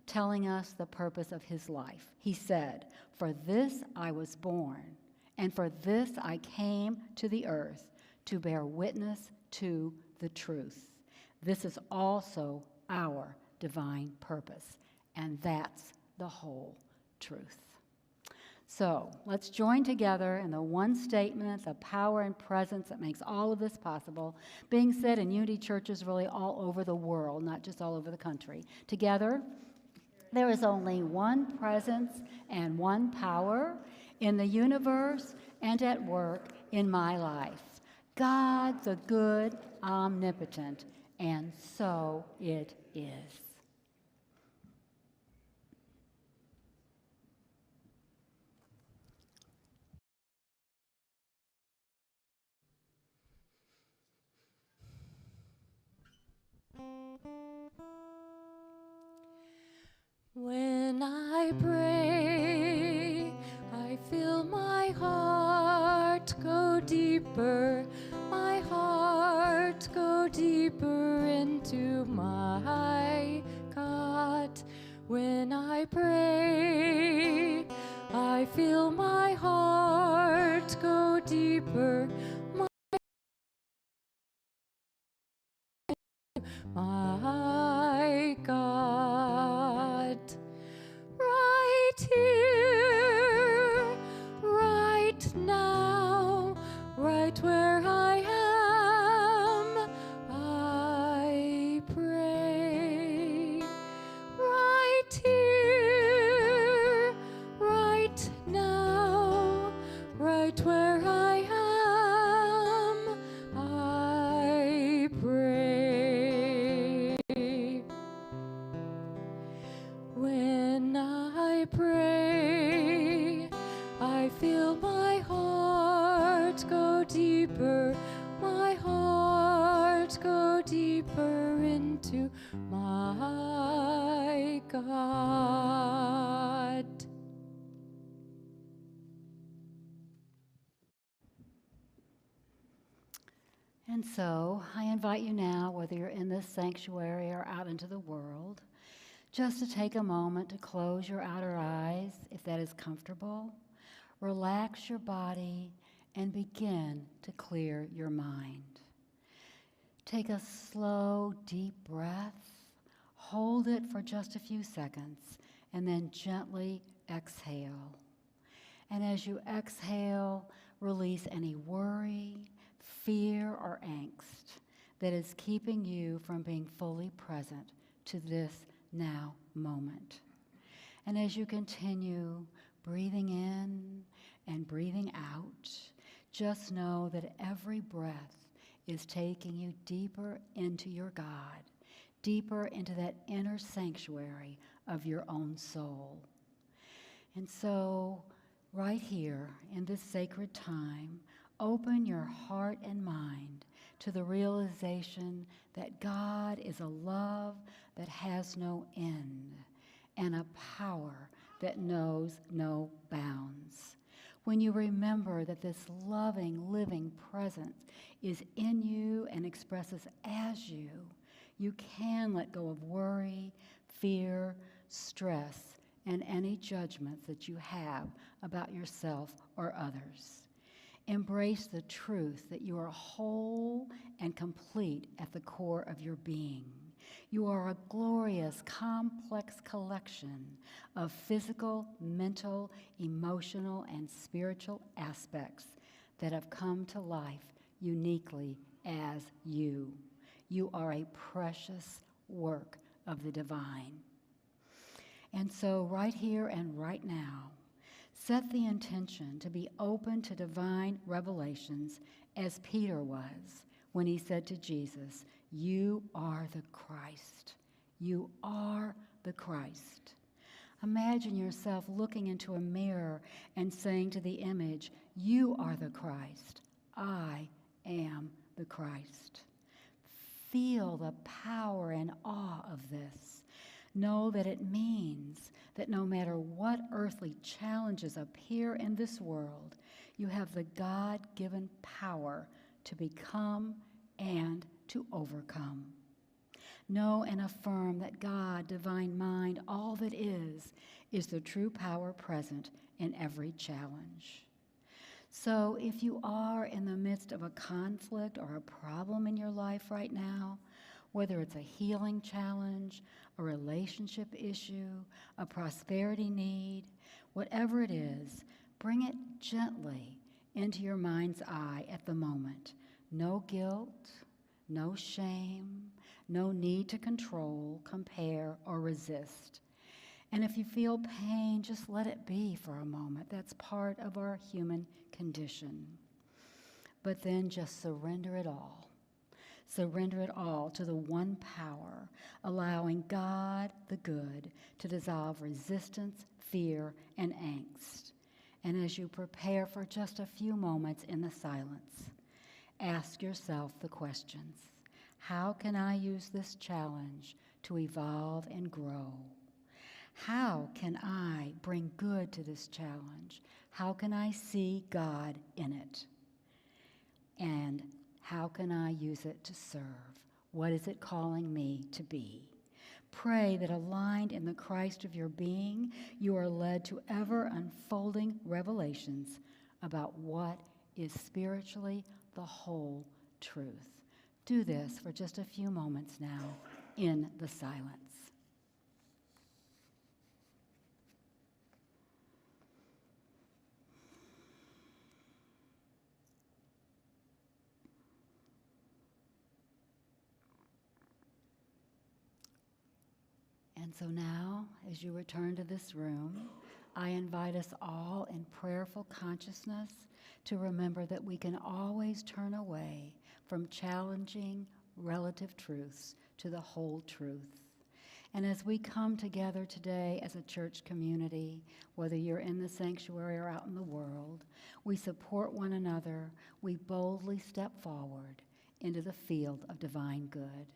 telling us the purpose of his life. He said, "For this I was born, and for this I came to the earth, to bear witness to the truth." This is also our divine purpose, and that's the whole truth. So let's join together in the one statement, the power and presence that makes all of this possible, being said in unity churches really all over the world, not just all over the country. Together, there is only one presence and one power in the universe and at work in my life. God the good, omnipotent, and so it is. When I pray, I feel my heart go deeper, my heart go deeper into my God. When I pray, I feel my heart go deeper, my God. Right here, right now, right where I am, I pray. Right here, right now, right where I am, I pray. When I pray, I feel my heart go deeper, my heart go deeper into my God. And so I invite you now, whether you're in this sanctuary or out into the world, just to take a moment to close your outer eyes, if that is comfortable. Relax your body and begin to clear your mind. Take a slow, deep breath. Hold it for just a few seconds, and then gently exhale. And as you exhale, release any worry, fear, or angst that is keeping you from being fully present to this now moment. And as you continue breathing in and breathing out, just know that every breath is taking you deeper into your God, deeper into that inner sanctuary of your own soul. And so, right here in this sacred time, open your heart and mind to the realization that God is a love that has no end and a power that knows no bounds. When you remember that this loving, living presence is in you and expresses as you, you can let go of worry, fear, stress, and any judgments that you have about yourself or others. Embrace the truth that you are whole and complete at the core of your being. You are a glorious, complex collection of physical, mental, emotional, and spiritual aspects that have come to life uniquely as you. You are a precious work of the divine. And so right here and right now, set the intention to be open to divine revelations as Peter was when he said to Jesus, "You are the Christ. You are the Christ." Imagine yourself looking into a mirror and saying to the image, "You are the Christ. I am the Christ." Feel the power and awe of this. Know that it means that no matter what earthly challenges appear in this world, you have the God-given power to become and to overcome. Know and affirm that God, divine mind, all that is the true power present in every challenge. So if you are in the midst of a conflict or a problem in your life right now, whether it's a healing challenge, a relationship issue, a prosperity need, whatever it is, bring it gently into your mind's eye at the moment. No guilt, no shame, no need to control, compare, or resist. And if you feel pain, just let it be for a moment. That's part of our human condition. But then just surrender it all. Surrender it all to the one power, allowing God, the good, to dissolve resistance, fear, and angst. And as you prepare for just a few moments in the silence, ask yourself the questions. How can I use this challenge to evolve and grow? How can I bring good to this challenge? How can I see God in it? And how can I use it to serve? What is it calling me to be? Pray that aligned in the Christ of your being, you are led to ever unfolding revelations about what is spiritually the whole truth. Do this for just a few moments now in the silence. And so now, as you return to this room, I invite us all in prayerful consciousness to remember that we can always turn away from challenging relative truths to the whole truth. And as we come together today as a church community, whether you're in the sanctuary or out in the world, we support one another, we boldly step forward into the field of divine good.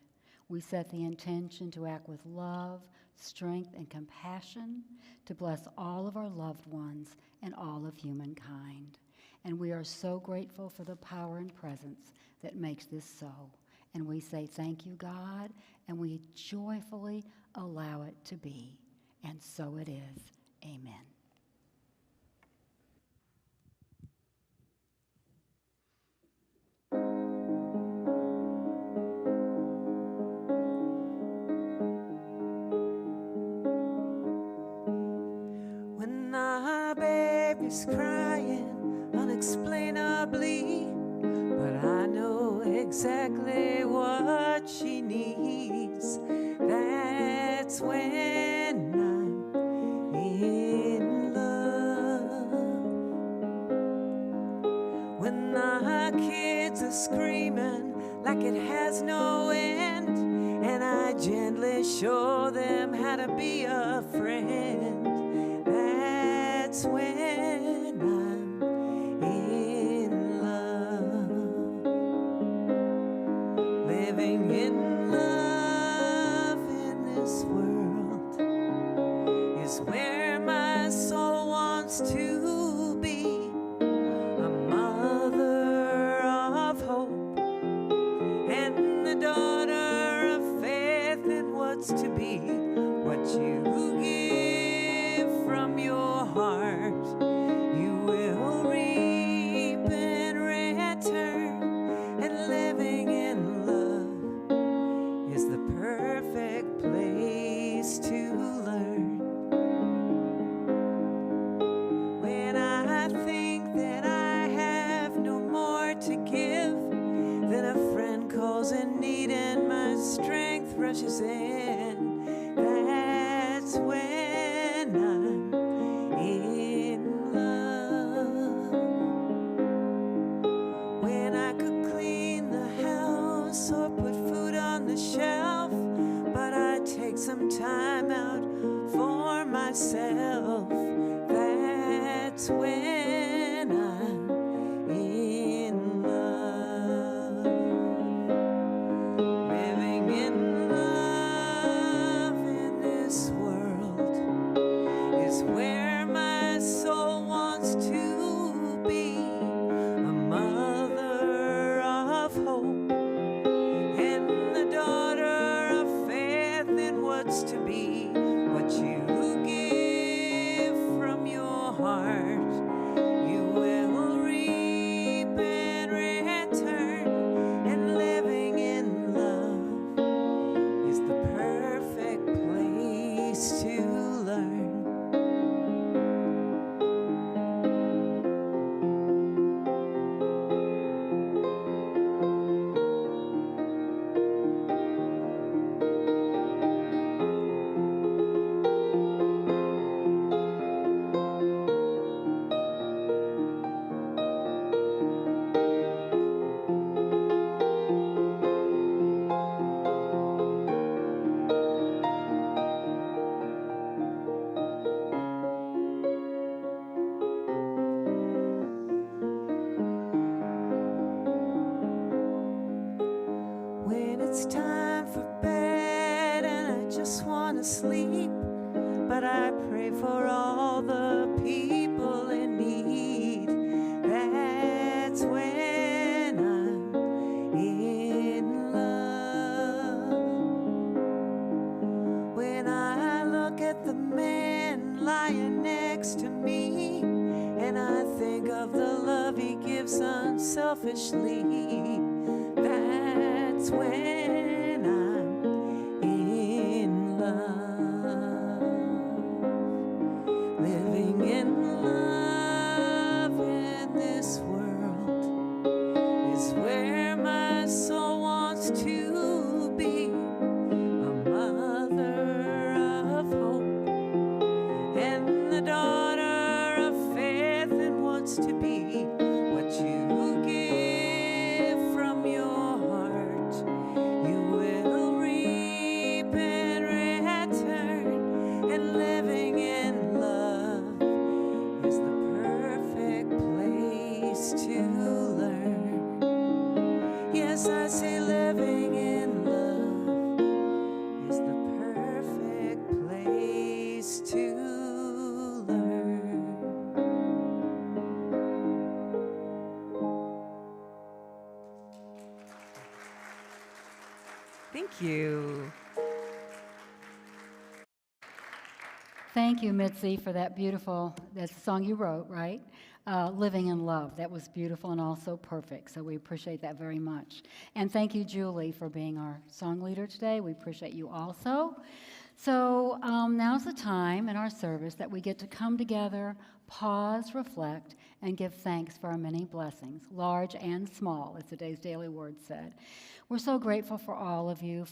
We set the intention to act with love, strength, and compassion to bless all of our loved ones and all of humankind. And we are so grateful for the power and presence that makes this so. And we say thank you, God, and we joyfully allow it to be. And so it is. Amen. When our baby's crying unexplainably, but I know exactly what she needs. That's when I'm my kids are screaming like it has no end, and I gently show them how to be a friend. That's when I'm in love. Living in love in this world is where my soul wants to be. A mother of hope and the daughter of faith, and what's to be what you give from your heart, you will reap in return. And living in love is the perfect place to learn. When I think that I have no more to give, then a friend calls in need and my strength rushes in. That's when I'm in love. When I could clean the house or put food on the shelf, but I take some time out for myself. That's when I'm in love. Living in love in this world is where my soul wants to be. A mother of hope and the daughter of faith, and what's to be what you give from your heart, you will reap in return. And living in love is the perfect place to learn. When it's time for bed and I just want to sleep, but I pray for all the people in need. That's when I'm in love. When I look at the man lying next to me, and I think of the love he gives unselfishly, that's when I'm in love. Living in love in this world is where my soul wants to be. A mother of hope and the daughter of faith, and wants to be what you give from your heart, you will reap in return. And living in love is the perfect place to learn. Yes, I say living in love is the perfect place to learn. Thank you. Thank you, Mitzi, for that beautiful, that's the song you wrote, right? Living in Love. That was beautiful and also perfect, so we appreciate that very much. And thank you, Julie, for being our song leader today. We appreciate you also. So now's the time in our service that we get to come together, pause, reflect, and give thanks for our many blessings, large and small, as today's daily word said. We're so grateful for all of you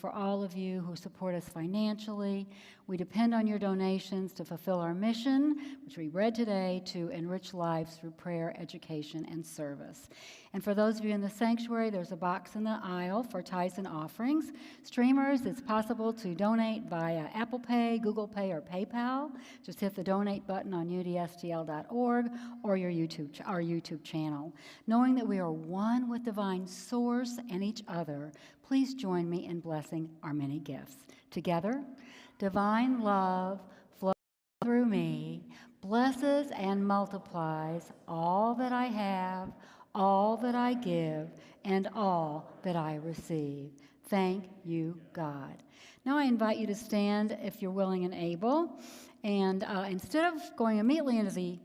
who support us financially. We depend on your donations to fulfill our mission, which we read today, to enrich lives through prayer, education, and service. And for those of you in the sanctuary, there's a box in the aisle for tithes and offerings. Streamers, it's possible to donate via Apple Pay, Google Pay, or PayPal. Just hit the donate button on udstl.org or our YouTube channel. Knowing that we are one with divine source and each other, please join me in blessing our many gifts. Together, divine love flows through me, blesses and multiplies all that I have, all that I give, and all that I receive. Thank you, God. Now I invite you to stand if you're willing and able. And instead of going immediately into the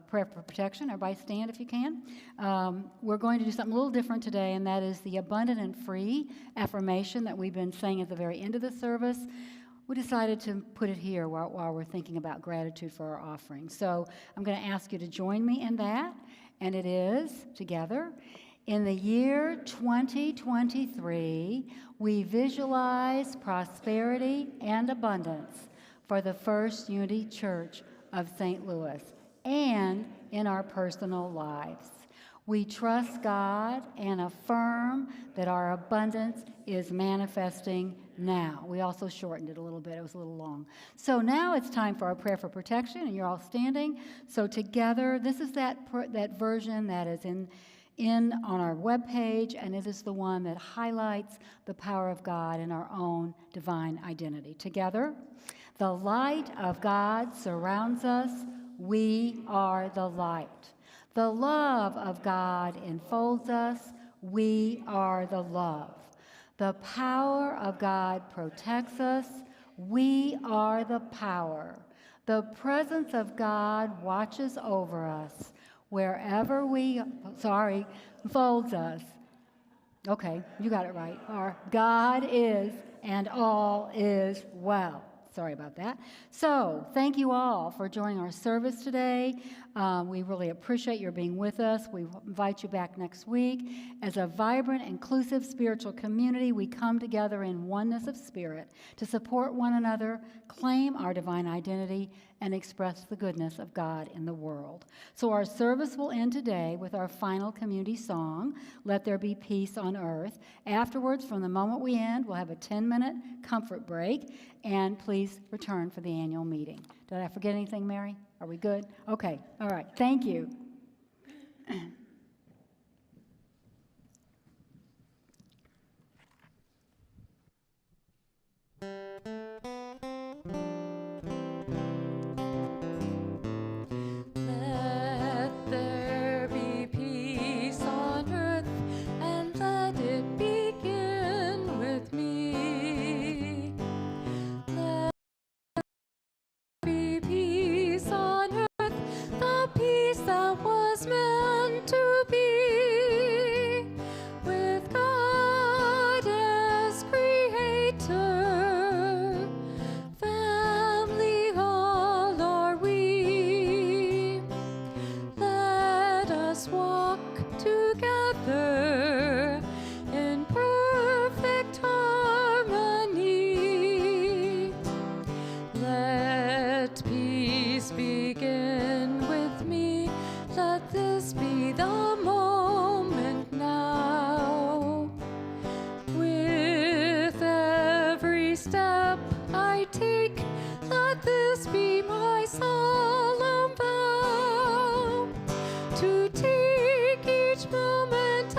prayer for protection, everybody stand if you can. We're going to do something a little different today, and that is the abundant and free affirmation that we've been saying at the very end of the service. We decided to put it here while we're thinking about gratitude for our offering. So I'm going to ask you to join me in that, and it is, together, in the year 2023, we visualize prosperity and abundance for the First Unity Church of St. Louis and in our personal lives. We trust God and affirm that our abundance is manifesting now. We also shortened it a little bit. It was a little long. So now it's time for our prayer for protection, and you're all standing. So together, this is that version that is in on our webpage, and it is the one that highlights the power of God in our own divine identity. Together, the light of God surrounds us. We are the light. The love of God enfolds us. We are the love. The power of God protects us. We are the power. The presence of God watches over us. Wherever folds us. Okay, you got it right. Our God is, and all is well. Sorry about that. So, thank you all for joining our service today. We really appreciate your being with us. We invite you back next week. As a vibrant, inclusive spiritual community, we come together in oneness of spirit to support one another, claim our divine identity, and express the goodness of God in the world. So our service will end today with our final community song, Let There Be Peace on Earth. Afterwards, from the moment we end, we'll have a 10-minute comfort break, and please return for the annual meeting. Did I forget anything, Mary? Are we good? Okay, all right, thank you. Let there be peace on earth, and let it begin with me. Let there be peace on earth, the peace that was meant to be, with God as creator. Family all are we. Let us walk together in perfect harmony. Let peace begin with me. Let this be the moment now. With every step I take, let this be my solemn vow, to take each moment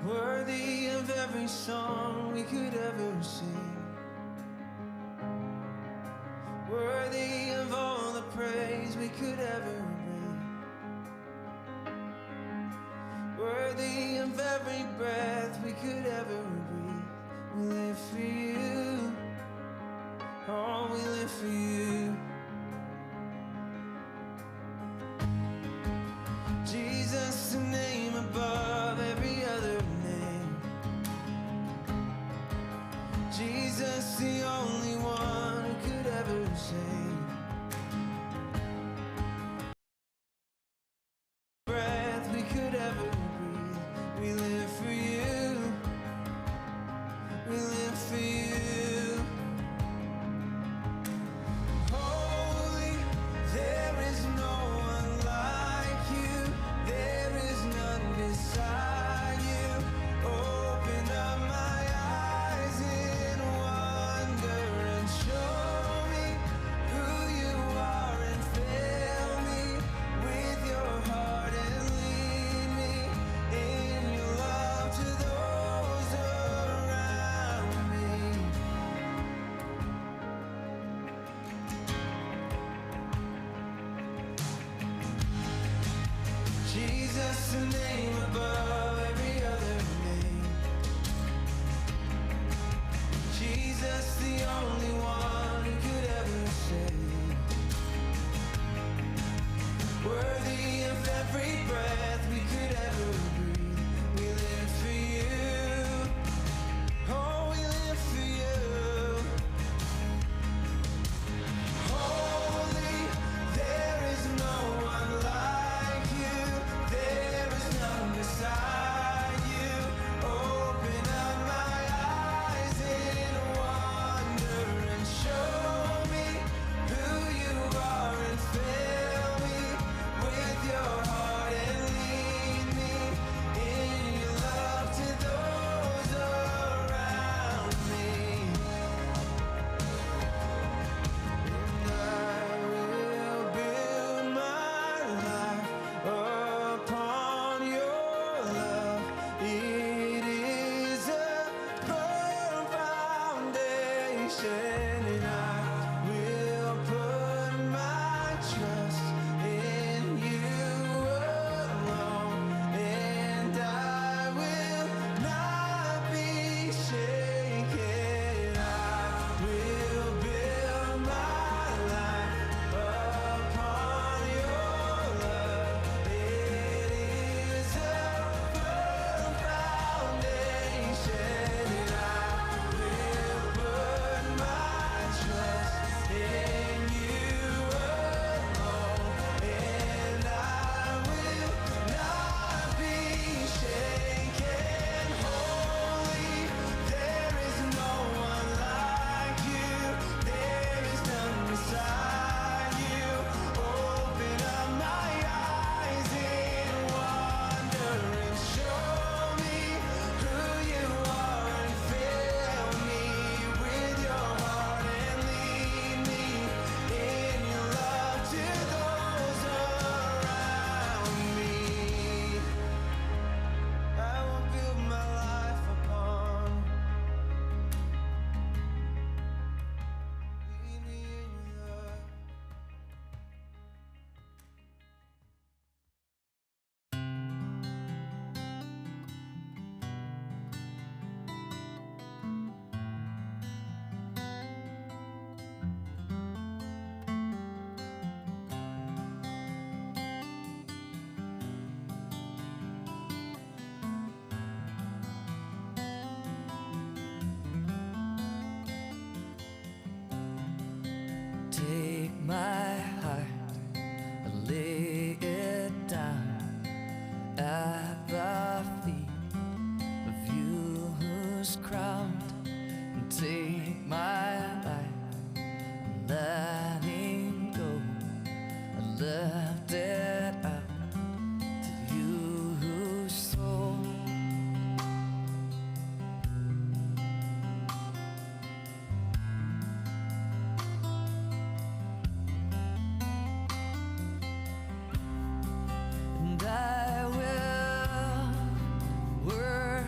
worthy of every song we could ever sing, worthy of all the praise we could ever bring, worthy of every breath we could ever breathe. We live for you, oh, we live for you. Jesus, the name above every other name. Jesus, the only one who could ever save. Breath we could ever breathe. We live for you.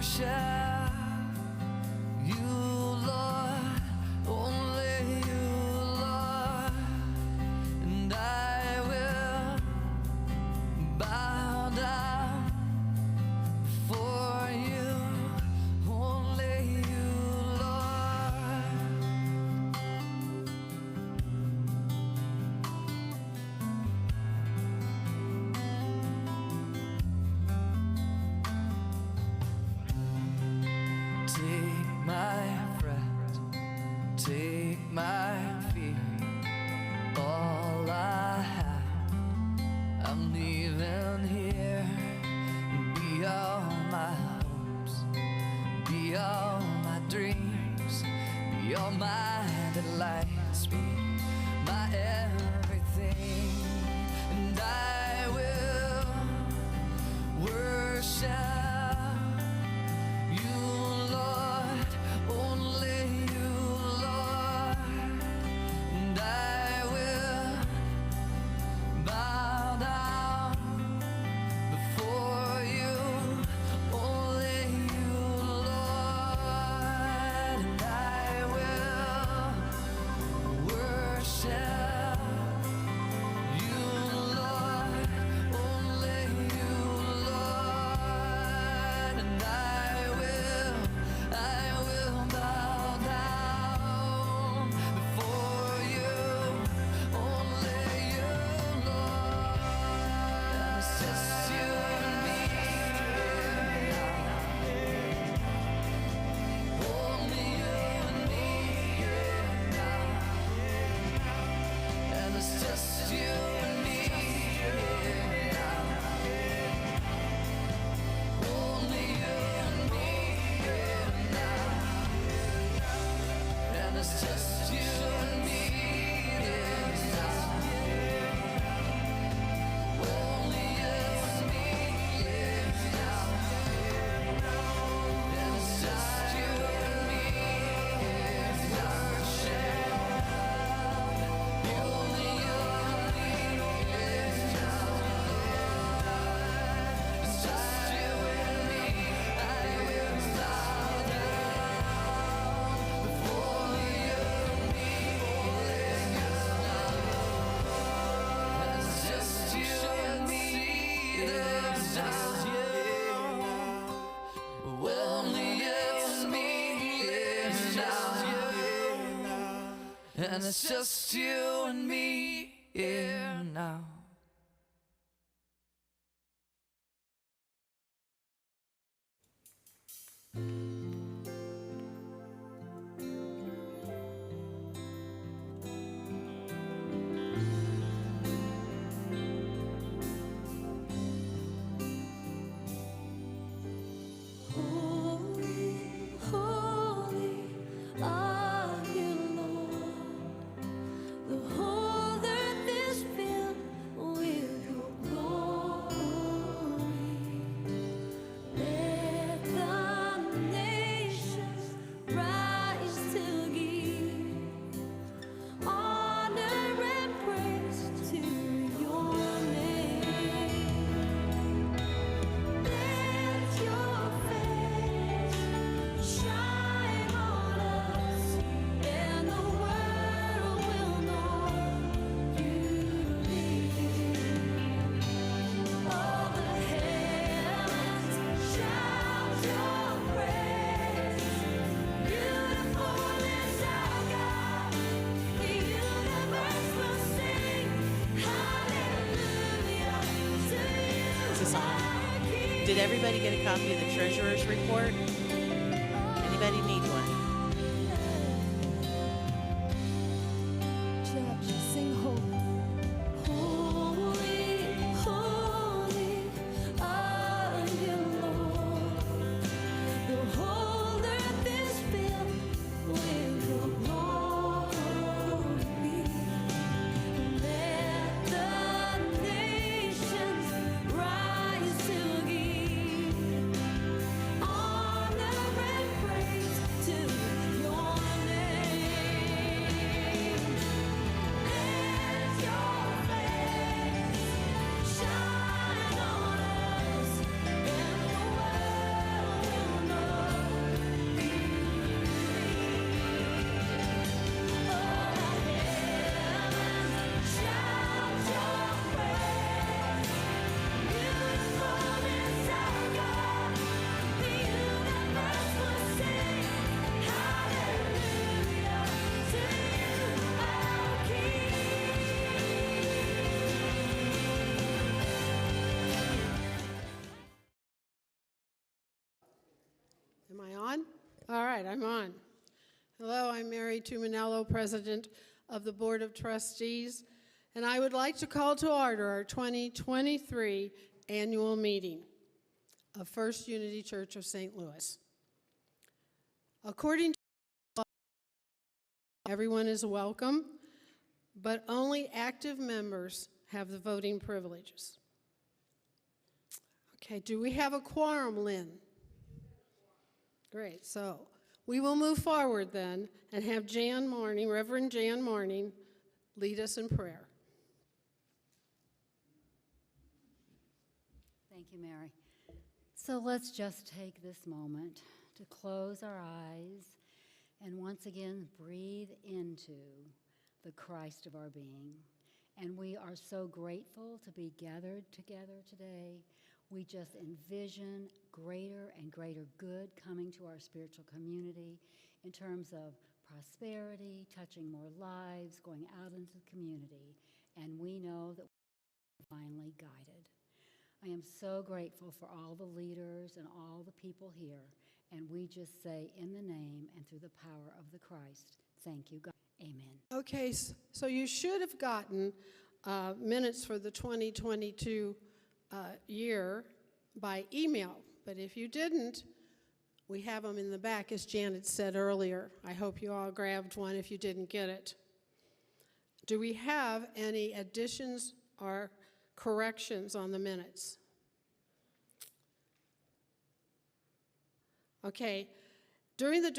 worship you, Lord, only you, Lord, and I will bow down before you, only you, Lord. Take my breath, take my fear, all I have, I'm leaving here. Be all my hopes, be all my dreams, be all my delights, be my everything, and I will worship you, Lord, only you, Lord, and I will bow down before you, only you, Lord, and I will worship you, Lord, only you, Lord, and I will bow down before you, only you, Lord. It's just you and me now. Only you and me now. And it's just you and me now. Only you and me now. And it's just you and me now. Only you and me now. And it's just you and me now. Only you and me now. It's just you and me. I will bow down before you and me now. It's just you and me. There's just you. Only you and me now. And it's just you and me here now. Holy, holy are you, Lord. The whole earth is filled with your glory. Let the nations rise to give honor and praise to your name. Let your face shine on us, and the world will know you live. All the heavens shout your praise. Beautiful is our God. The universe will sing hallelujah to you, Is this on? our King. Did everybody get a copy of the treasurer's report? Anybody need one? Church, sing holy. Holy, holy are you, Lord. The whole earth is filled with your glory. Let the nations rise to give honor I on? All right, I'm on. Hello, I'm Mary Tuminello, President of the Board of Trustees, and I would like to call to order our 2023 annual meeting of First Unity Church of St. Louis. According to law, everyone is welcome, but only active members have the voting privileges. Okay, do we have a quorum, Lynn? Great, so we will move forward then and have Jan Mourning, Reverend Jan Mourning, lead us in prayer. Thank you, Mary. So let's just take this moment to close our eyes and once again breathe into the Christ of our being. And we are so grateful to be gathered together today. We just envision greater and greater good coming to our spiritual community in terms of prosperity, touching more lives, going out into the community. And we know that we're divinely guided. I am so grateful for all the leaders and all the people here. And we just say, in the name and through the power of the Christ, thank you, God. Amen. Okay, so you should have gotten minutes for the 2022 year by email, but if you didn't, we have them in the back, as Janet said earlier. I hope you all grabbed one if you didn't get it. Do we have any additions or corrections on the minutes? Okay, during the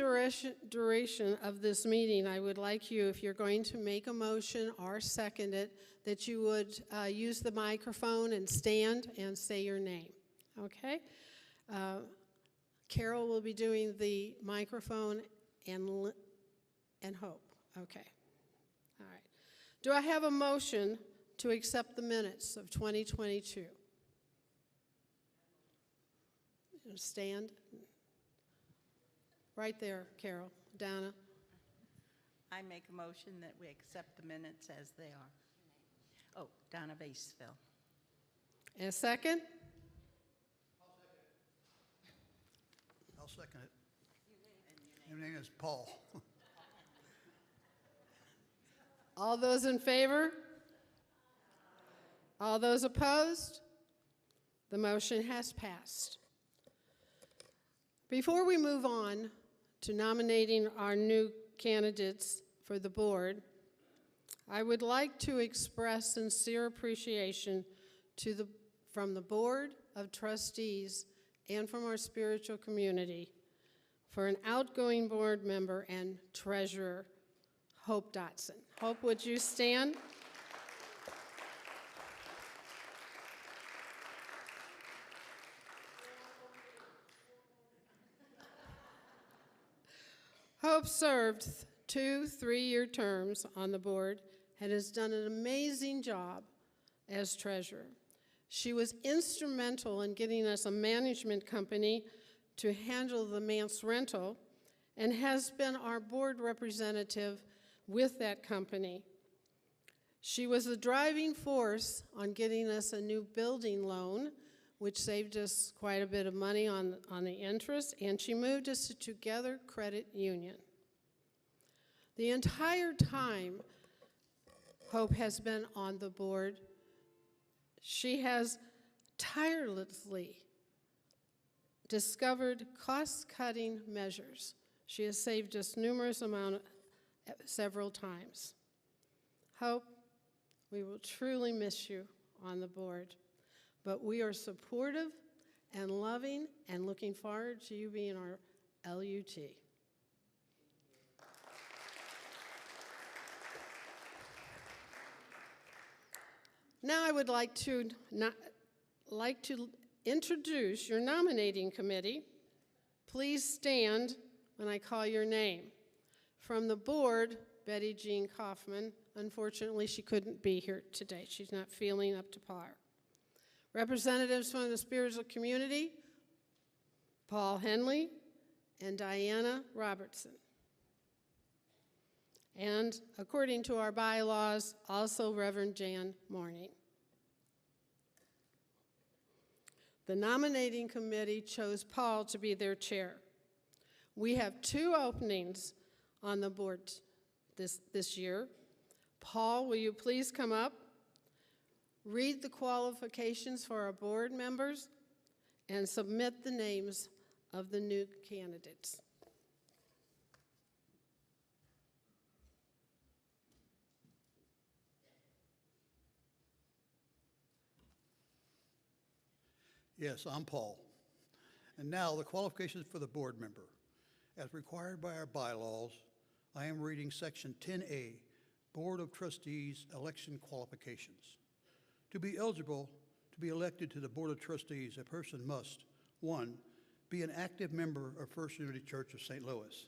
duration of this meeting, I would like you, if you're going to make a motion or second it, that you would use the microphone and stand and say your name, okay? Carol will be doing the microphone and Hope, okay. All right. Do I have a motion to accept the minutes of 2022? Stand. Right there, Carol. Donna. I make a motion that we accept the minutes as they are. Oh, Donna Batesville. And a second? I'll second it. Your name is Paul. All those in favor? All those opposed? The motion has passed. Before we move on to nominating our new candidates for the board, I would like to express sincere appreciation from the Board of Trustees and from our spiritual community for an outgoing board member and treasurer, Hope Dotson. Hope, would you stand? Hope served 2 3-year terms on the board and has done an amazing job as treasurer. She was instrumental in getting us a management company to handle the manse rental and has been our board representative with that company. She was the driving force on getting us a new building loan, which saved us quite a bit of money on the interest, and she moved us to Together Credit Union. The entire time Hope has been on the board, she has tirelessly discovered cost-cutting measures. She has saved us several times. Hope, we will truly miss you on the board. But we are supportive and loving and looking forward to you being our LUT. Now I would like to introduce your nominating committee. Please stand when I call your name. From the board, Betty Jean Kaufman. Unfortunately, she couldn't be here today. She's not feeling up to par. Representatives from the spiritual community, Paul Henley and Diana Robertson. And according to our bylaws, also Reverend Jan Mourning. The nominating committee chose Paul to be their chair. We have 2 openings on the board this year. Paul, will you please come up, read the qualifications for our board members, and submit the names of the new candidates? Yes, I'm Paul. And now the qualifications for the board member. As required by our bylaws, I am reading Section 10A, Board of Trustees Election Qualifications. To be eligible to be elected to the Board of Trustees, a person must, 1, be an active member of First Unity Church of St. Louis.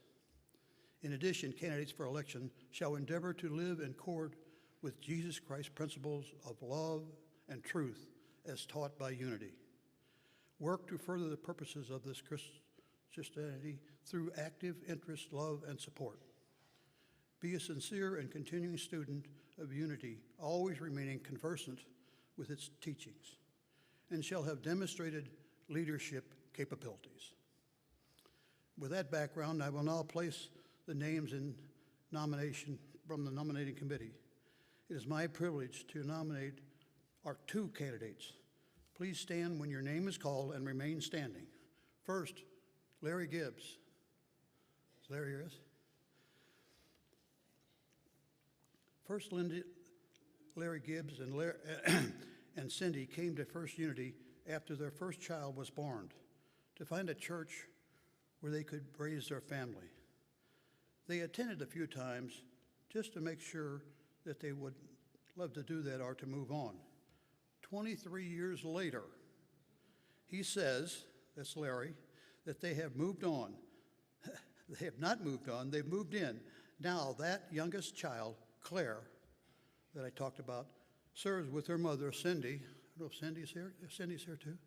In addition, candidates for election shall endeavor to live in accord with Jesus Christ's principles of love and truth as taught by Unity. Work to further the purposes of this Christianity through active interest, love, and support. Be a sincere and continuing student of Unity, always remaining conversant with its teachings, and shall have demonstrated leadership capabilities. With that background, I will now place the names in nomination from the nominating committee. It is my privilege to nominate our 2 candidates. Please stand when your name is called and remain standing. First, Larry Gibbs. Is Larry here? First, Larry Gibbs and Cindy came to First Unity after their first child was born to find a church where they could raise their family. They attended a few times just to make sure that they would love to do that or to move on. 23 years later, he says, that's Larry, that they have moved on. They have not moved on, they've moved in. Now that youngest child, Claire, that I talked about, serves with her mother, Cindy. I don't know if Cindy's here. Cindy's here too,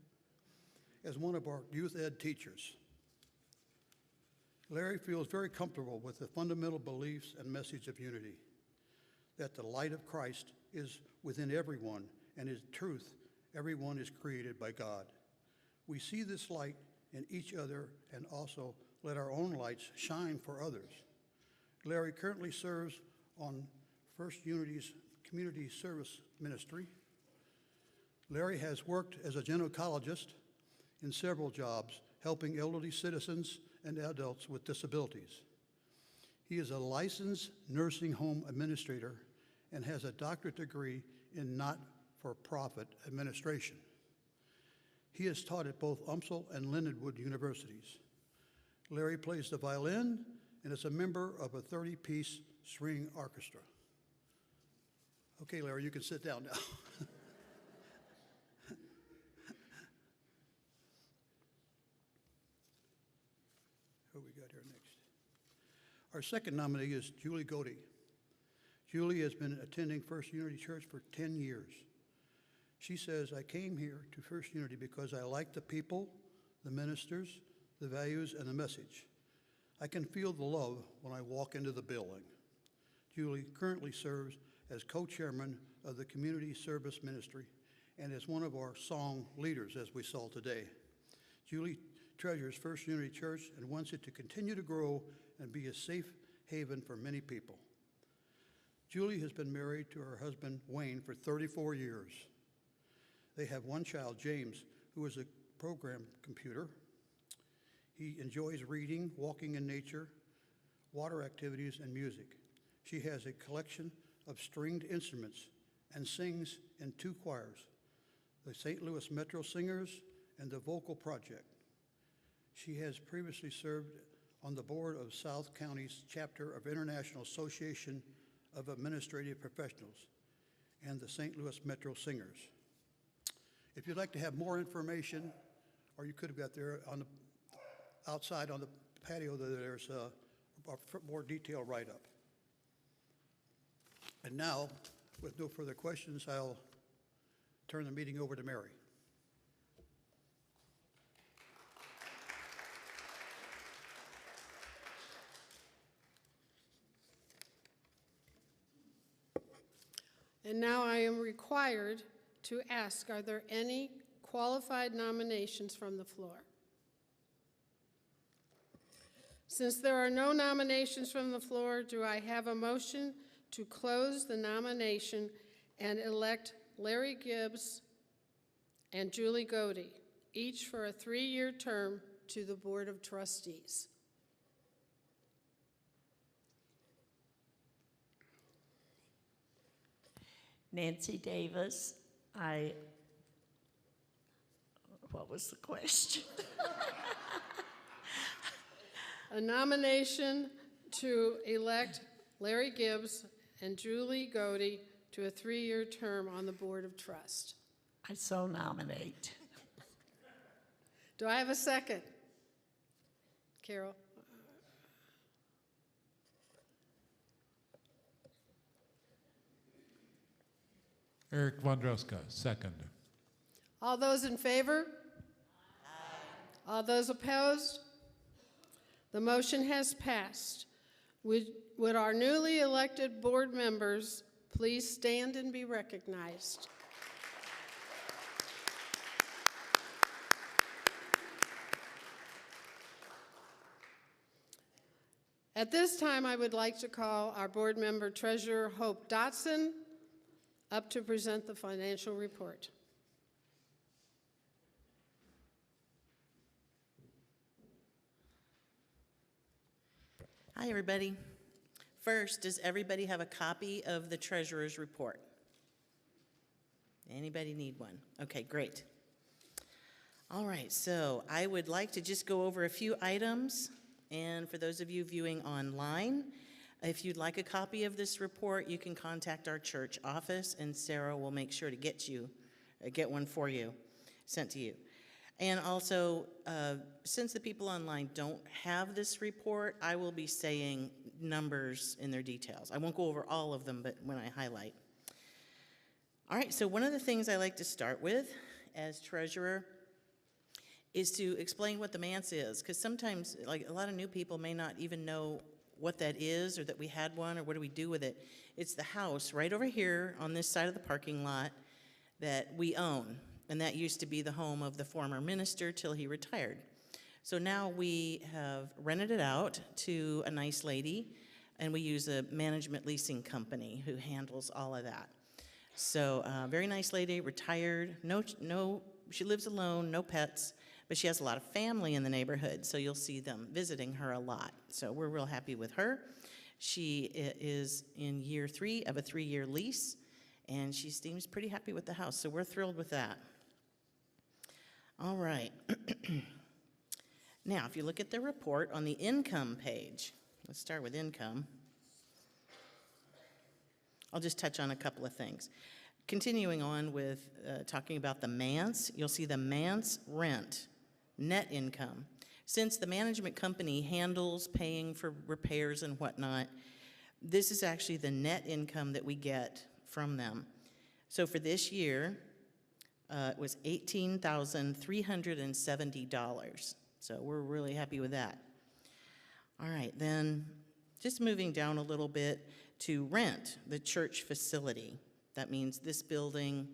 as one of our youth ed teachers. Larry feels very comfortable with the fundamental beliefs and message of Unity, that the light of Christ is within everyone, and in truth, everyone is created by God. We see this light in each other and also let our own lights shine for others. Larry currently serves on First Unity's Community Service Ministry. Larry has worked as a gynecologist in several jobs, helping elderly citizens and adults with disabilities. He is a licensed nursing home administrator and has a doctorate degree in not-for-profit administration. He has taught at both UMSL and Lindenwood universities. Larry plays the violin and is a member of a 30-piece string orchestra. Okay, Larry, you can sit down now. Who we got here next? Our second nominee is Julie Godey. Julie has been attending First Unity Church for 10 years. She says, I came here to First Unity because I like the people, the ministers, the values, and the message. I can feel the love when I walk into the building. Julie currently serves as co-chairman of the Community Service Ministry and is one of our song leaders, as we saw today. Julie treasures First Unity Church and wants it to continue to grow and be a safe haven for many people. Julie has been married to her husband, Wayne, for 34 years. They have one child, James, who is a program computer. He enjoys reading, walking in nature, water activities, and music. She has a collection of stringed instruments and sings in 2 choirs, the St. Louis Metro Singers and the Vocal Project. She has previously served on the board of South County's chapter of International Association of Administrative Professionals and the St. Louis Metro Singers. If you'd like to have more information, or you could have got there on the outside on the patio, there's a more detailed write-up. And now, with no further questions, I'll turn the meeting over to Mary. And now I am required to ask, are there any qualified nominations from the floor? Since there are no nominations from the floor, do I have a motion to close the nomination and elect Larry Gibbs and Julie Godey, each for a 3-year term to the Board of Trustees? Nancy Davis, what was the question? A nomination to elect Larry Gibbs and Julie Godey to a 3-year term on the Board of Trust. I so nominate. Do I have a second? Carol? Eric Wondrowska, second. All those in favor? Aye. All those opposed? The motion has passed. Would our newly elected board members please stand and be recognized? At this time, I would like to call our board member treasurer, Hope Dotson, up to present the financial report. Hi, everybody. First, does everybody have a copy of the treasurer's report? Anybody need one? Okay, great. All right, so I would like to just go over a few items. And for those of you viewing online, if you'd like a copy of this report, you can contact our church office, and Sarah will make sure to get one for you, sent to you. And also, since the people online don't have this report, I will be saying numbers in their details. I won't go over all of them, but when I highlight. All right, so one of the things I like to start with as treasurer is to explain what the manse is, because sometimes, like, a lot of new people may not even know what that is, or that we had one, or what do we do with it. It's the house right over here on this side of the parking lot that we own, and that used to be the home of the former minister till he retired. So now we have rented it out to a nice lady, and we use a management leasing company who handles all of that. So very nice lady, retired, she lives alone, no pets, but she has a lot of family in the neighborhood, so you'll see them visiting her a lot. So we're real happy with her. She is in year 3 of a 3-year lease, and she seems pretty happy with the house, so we're thrilled with that. All right. Now, if you look at the report on the income page, let's start with income. I'll just touch on a couple of things. Continuing on with talking about the manse, you'll see the manse rent, net income. Since the management company handles paying for repairs and whatnot, this is actually the net income that we get from them. So for this year, it was $18,370. So we're really happy with that. All right, then just moving down a little bit to rent the church facility. That means this building,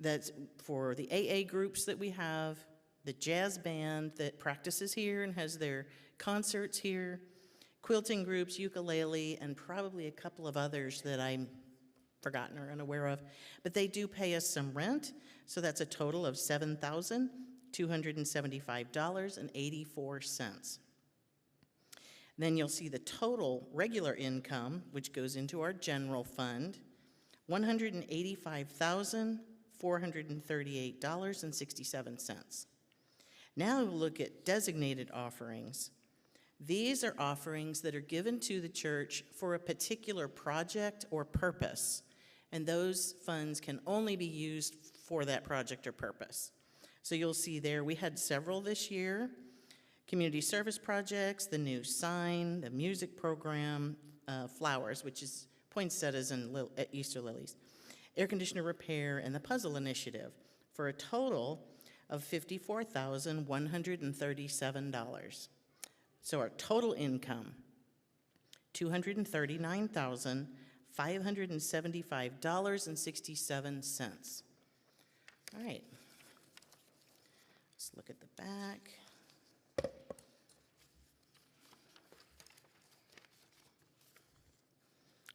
that's for the AA groups that we have, the jazz band that practices here and has their concerts here, quilting groups, ukulele, and probably a couple of others that I'm forgotten or unaware of. But they do pay us some rent, so that's a total of $7,275.84. Then you'll see the total regular income, which goes into our general fund, $185,438.67. Now we'll look at designated offerings. These are offerings that are given to the church for a particular project or purpose, and those funds can only be used for that project or purpose. So you'll see there, we had several this year. Community service projects, the new sign, the music program, flowers, which is poinsettias and Easter lilies, air conditioner repair, and the puzzle initiative, for a total of $54,137. So our total income, $239,575.67. All right, let's look at the back.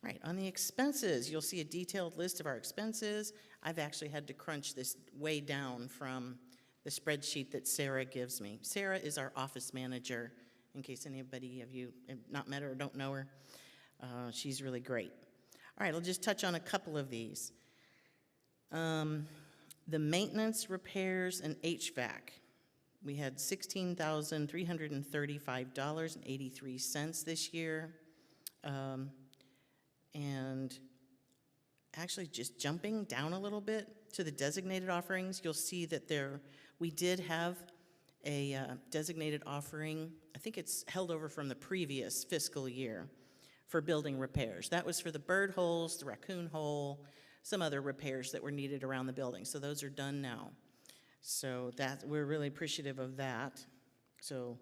All right, on the expenses, you'll see a detailed list of our expenses. I've actually had to crunch this way down from the spreadsheet that Sarah gives me. Sarah is our office manager, in case anybody of you have not met her or don't know her. She's really great. All right, I'll just touch on a couple of these. The maintenance, repairs, and HVAC. We had $16,335.83 this year. And actually just jumping down a little bit to the designated offerings, you'll see that we did have a designated offering. I think it's held over from the previous fiscal year for building repairs. That was for the bird holes, the raccoon hole, some other repairs that were needed around the building. So those are done now. So we're really appreciative of that. So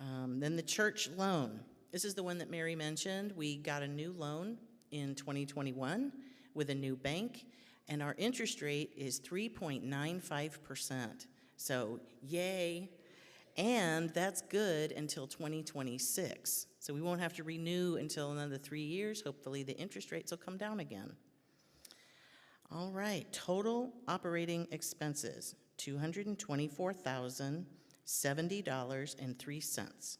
then the church loan. This is the one that Mary mentioned. We got a new loan in 2021 with a new bank, and our interest rate is 3.95%. So yay, and that's good until 2026. So we won't have to renew until another 3 years. Hopefully the interest rates will come down again. All right, total operating expenses, $224,070.03.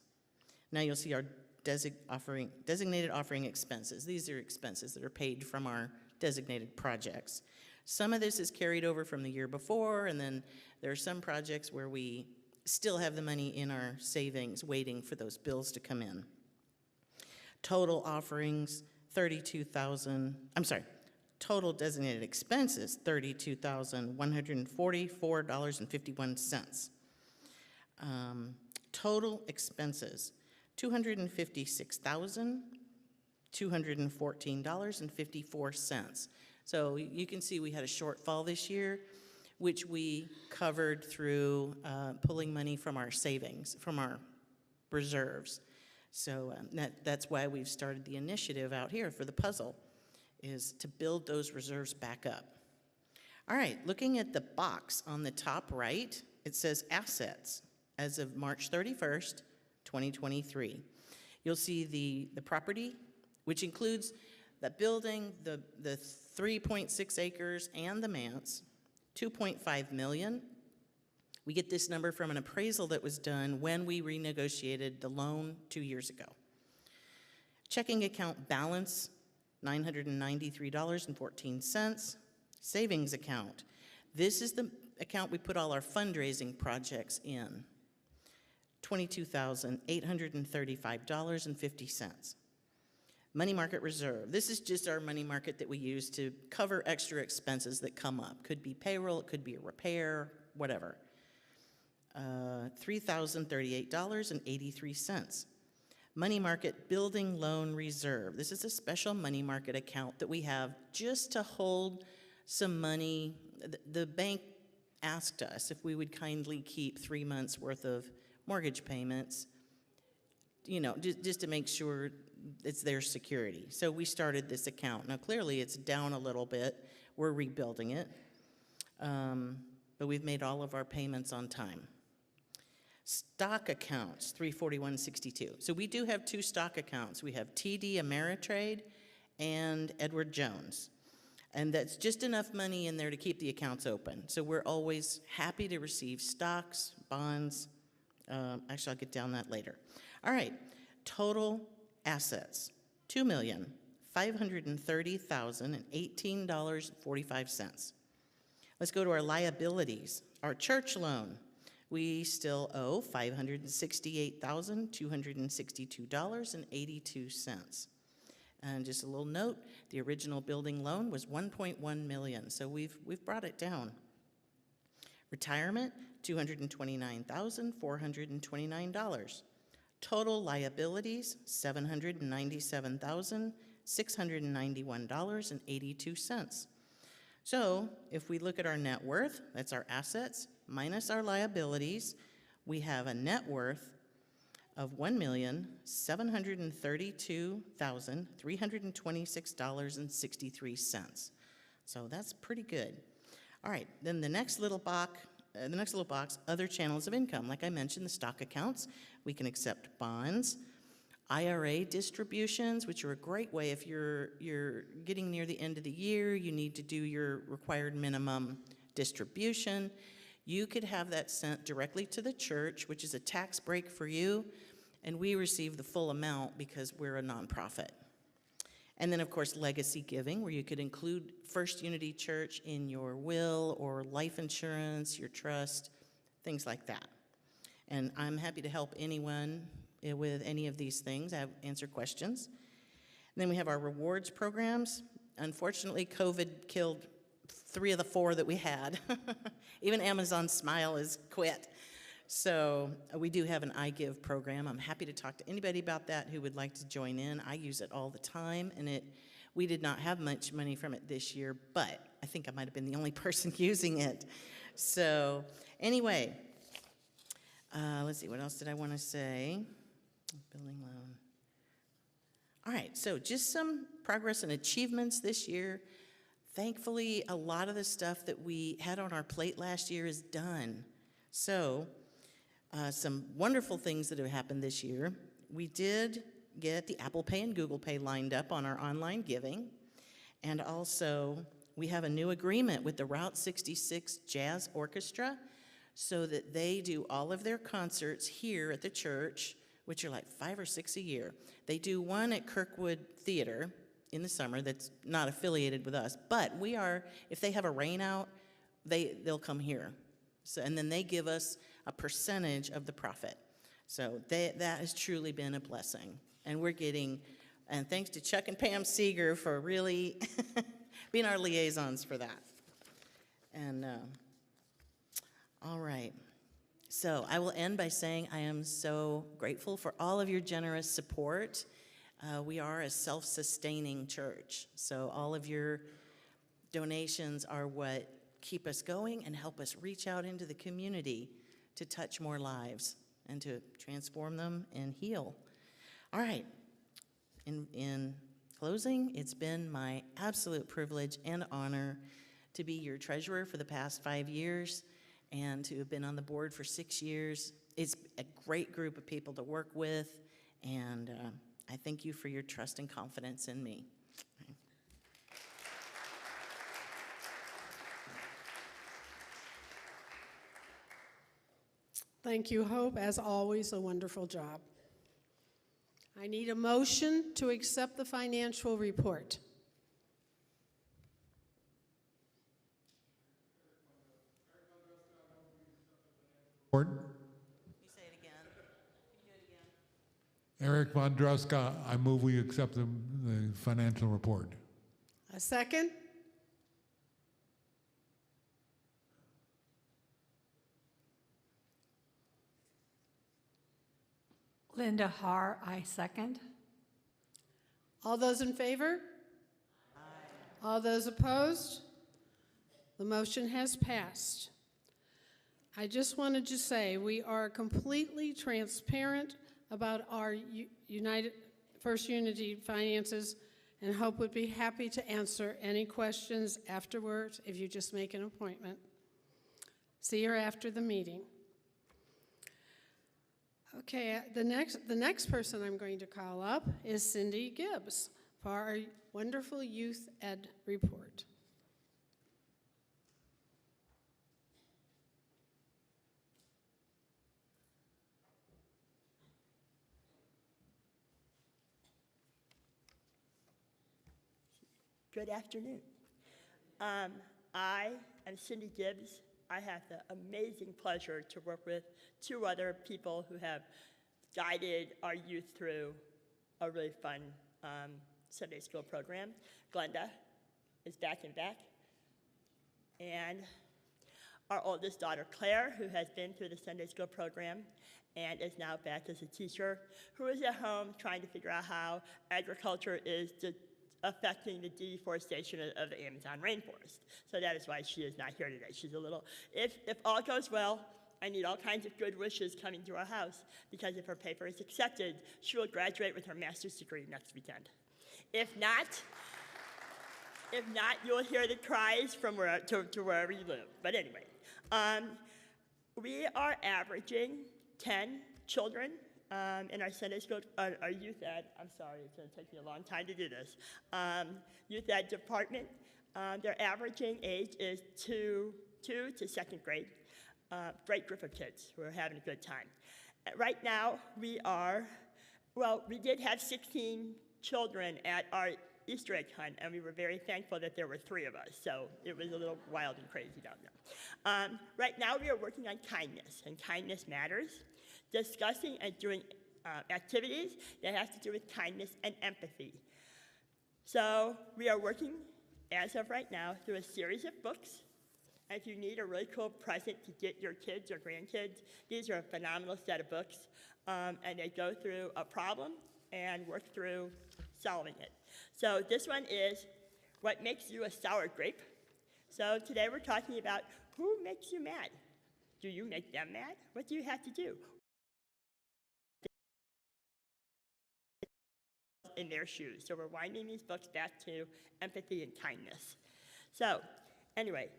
Now you'll see our designated offering expenses. These are expenses that are paid from our designated projects. Some of this is carried over from the year before, and then there are some projects where we still have the money in our savings waiting for those bills to come in. Total offerings, total designated expenses, $32,144.51. Total expenses, $256,214.54. So you can see we had a shortfall this year, which we covered through pulling money from our savings, from our reserves. So that's why we've started the initiative out here for the puzzle, is to build those reserves back up. All right, looking at the box on the top right, it says assets as of March 31st, 2023. You'll see the property, which includes that building, the 3.6 acres and the manse, $2.5 million. We get this number from an appraisal that was done when we renegotiated the loan 2 years ago. Checking account balance, $993.14. Savings account. This is the account we put all our fundraising projects in. $22,835.50. Money market reserve. This is just our money market that we use to cover extra expenses that come up. Could be payroll, it could be a repair, whatever. $3,038.83. Money market building loan reserve. This is a special money market account that we have just to hold some money. The bank asked us if we would kindly keep 3 months worth of mortgage payments, just to make sure it's their security. So we started this account. Now clearly it's down a little bit. We're rebuilding it. But we've made all of our payments on time. Stock accounts, $341.62. So we do have two stock accounts. We have TD Ameritrade and Edward Jones. And that's just enough money in there to keep the accounts open. So we're always happy to receive stocks, bonds. Actually, I'll get down that later. All right, total assets, $2,530,018.45. Let's go to our liabilities. Our church loan, we still owe $568,262.82. And just a little note, the original building loan was $1.1 million, so we've brought it down. Retirement, $229,429. Total liabilities, $797,691.82. So if we look at our net worth, that's our assets minus our liabilities, we have a net worth of $1,732,326.63. So that's pretty good. All right, then the next little box, other channels of income. Like I mentioned, the stock accounts, we can accept bonds. IRA distributions, which are a great way if you're getting near the end of the year, you need to do your required minimum distribution. You could have that sent directly to the church, which is a tax break for you, and we receive the full amount because we're a nonprofit. And then, of course, legacy giving, where you could include First Unity Church in your will or life insurance, your trust, things like that. And I'm happy to help anyone with any of these things. I answer questions. And then we have our rewards programs. Unfortunately, COVID killed 3 of the 4 that we had. Even Amazon Smile has quit. So we do have an iGive program. I'm happy to talk to anybody about that who would like to join in. I use it all the time, and we did not have much money from it this year, but I think I might have been the only person using it. So anyway, let's see, what else did I want to say? Building loan. All right, so just some progress and achievements this year. Thankfully, a lot of the stuff that we had on our plate last year is done. So some wonderful things that have happened this year. We did get the Apple Pay and Google Pay lined up on our online giving. And also, we have a new agreement with the Route 66 Jazz Orchestra so that they do all of their concerts here at the church, which are like 5 or 6 a year. They do one at Kirkwood Theater in the summer that's not affiliated with us, but we are, if they have a rain out, they'll come here. So, and then they give us a percentage of the profit. So that has truly been a blessing. And we're getting, and thanks to Chuck and Pam Seeger for really being our liaisons for that. And all right. So I will end by saying I am so grateful for all of your generous support. We are a self-sustaining church, so all of your donations are what keep us going and help us reach out into the community to touch more lives and to transform them and heal. All right. In closing, it's been my absolute privilege and honor to be your treasurer for the past 5 years and to have been on the board for 6 years. It's a great group of people to work with, and I thank you for your trust and confidence in me. Thank you, Hope. As always, a wonderful job. I need a motion to accept the financial report. Report. You say it again. Can you do it again? Eric 𝒊𝒏𝒆, I move we accept the financial report. A second? Linda Haar, I second. All those in favor? Aye. All those opposed? The motion has passed. I just wanted to say we are completely transparent about our First Unity finances, and Hope would be happy to answer any questions afterwards if you just make an appointment. See her after the meeting. Okay, the next person I'm going to call up is Cindy Gibbs for our wonderful youth ed report. Good afternoon. I am Cindy Gibbs. I have the amazing pleasure to work with 2 other people who have guided our youth through a really fun Sunday school program. Glenda is back and back. And our oldest daughter, Claire, who has been through the Sunday school program and is now back as a teacher, who is at home trying to figure out how agriculture is affecting the deforestation of the Amazon rainforest. So that is why she is not here today. She's a little, if all goes well, I need all kinds of good wishes coming to our house, because if her paper is accepted, she will graduate with her master's degree next weekend. If not, you'll hear the cries from to wherever you live. But anyway, we are averaging 10 children in our Sunday school, our youth ed, I'm sorry, it's going to take me a long time to do this, youth ed department, their averaging age is 2 to 2nd grade. Great group of kids who are having a good time. Right now, we did have 16 children at our Easter egg hunt, and we were very thankful that there were 3 of us, so it was a little wild and crazy down there. Right now, we are working on kindness, and kindness matters. Discussing and doing activities that have to do with kindness and empathy. So we are working, as of right now, through a series of books. And if you need a really cool present to get your kids or grandkids, these are a phenomenal set of books. And they go through a problem and work through solving it. So this one is What Makes You a Sour Grape? So today we're talking about who makes you mad? Do you make them mad? What do you have to do? In their shoes. So we're winding these books back to empathy and kindness. So anyway,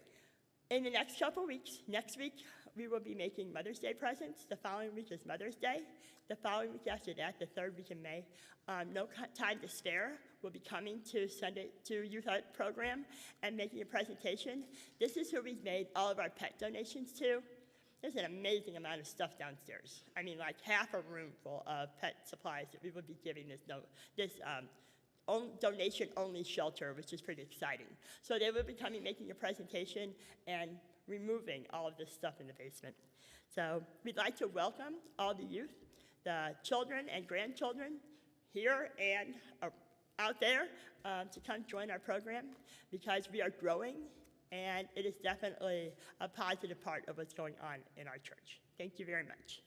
in the next couple weeks, next week, we will be making Mother's Day presents. The following week is Mother's Day. The following week after that, the 3rd week in May, No Time to Spare will be coming to Youth Art Program and making a presentation. This is who we've made all of our pet donations to. There's an amazing amount of stuff downstairs. I mean, like half a room full of pet supplies that we will be giving this donation-only shelter, which is pretty exciting. So they will be coming, making a presentation, and removing all of this stuff in the basement. So we'd like to welcome all the youth, the children and grandchildren here and out there to come join our program, because we are growing. And it is definitely a positive part of what's going on in our church. Thank you very much.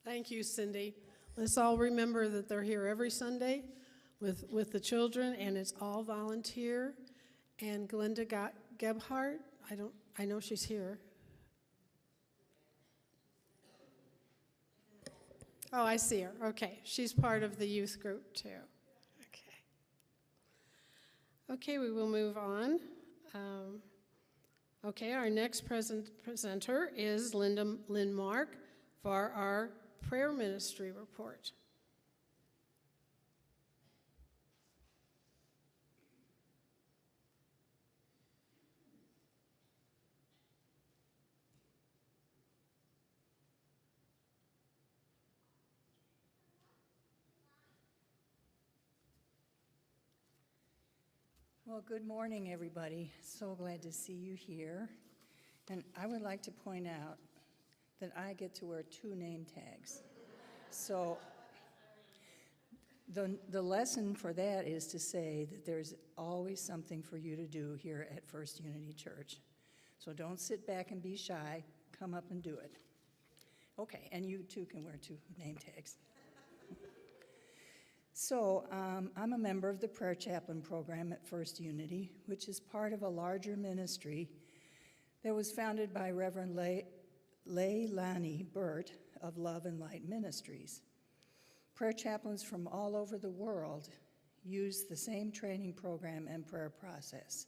Thank you, Cindy. Let's all remember that they're here every Sunday with the children, and it's all volunteer. And Glenda Gebhardt, I know she's here. Oh, I see her. Okay, she's part of the youth group too. Okay, we will move on. Okay, our next presenter is Lynn Mark for our prayer ministry report. Well, good morning, everybody. So glad to see you here. And I would like to point out that I get to wear 2 name tags. So the lesson for that is to say that there's always something for you to do here at First Unity Church. So don't sit back and be shy. Come up and do it. Okay, and you too can wear 2 name tags. So I'm a member of the Prayer Chaplain Program at First Unity, which is part of a larger ministry that was founded by Reverend Leilani Burt of Love and Light Ministries. Prayer chaplains from all over the world use the same training program and prayer process.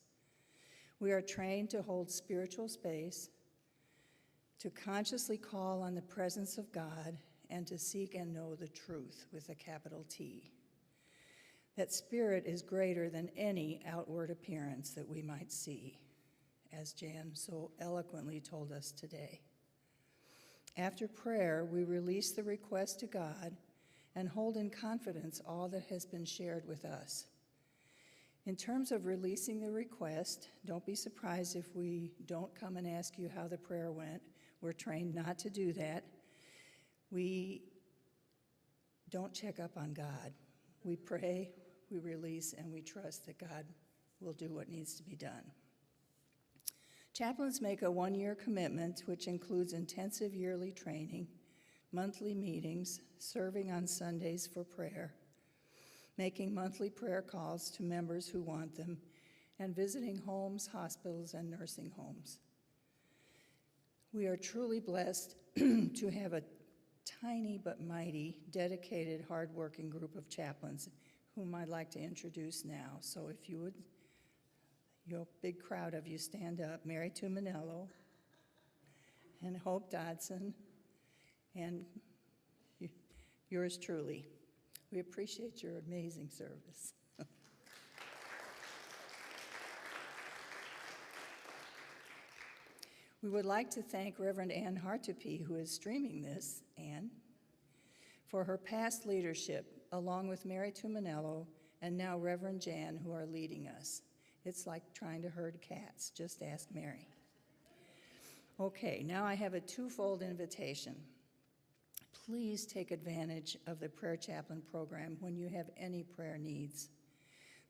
We are trained to hold spiritual space, to consciously call on the presence of God, and to seek and know the truth with a capital T. That spirit is greater than any outward appearance that we might see, as Jan so eloquently told us today. After prayer, we release the request to God and hold in confidence all that has been shared with us. In terms of releasing the request, don't be surprised if we don't come and ask you how the prayer went. We're trained not to do that. We don't check up on God. We pray, we release, and we trust that God will do what needs to be done. Chaplains make a 1-year commitment, which includes intensive yearly training, monthly meetings, serving on Sundays for prayer, making monthly prayer calls to members who want them, and visiting homes, hospitals, and nursing homes. We are truly blessed to have a tiny but mighty, dedicated, hardworking group of chaplains whom I'd like to introduce now. So if you would a big crowd of you stand up, Mary Tuminello and Hope Dodson, and yours truly. We appreciate your amazing service. We would like to thank Reverend Ann Hartopy, who is streaming this, Ann, for her past leadership, along with Mary Tuminello and now Reverend Jan, who are leading us. It's like trying to herd cats. Just ask Mary. Okay, now I have a twofold invitation. Please take advantage of the prayer chaplain program when you have any prayer needs.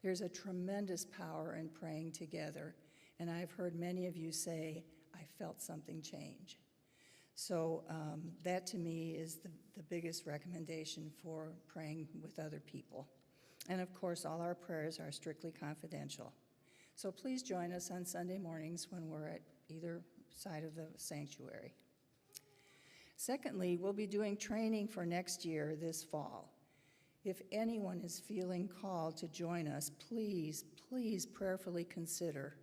There's a tremendous power in praying together, and I've heard many of you say, I felt something change. So that to me is the biggest recommendation for praying with other people. And of course, all our prayers are strictly confidential. So please join us on Sunday mornings when we're at either side of the sanctuary. Secondly, we'll be doing training for next year this fall. If anyone is feeling called to join us, please, please prayerfully consider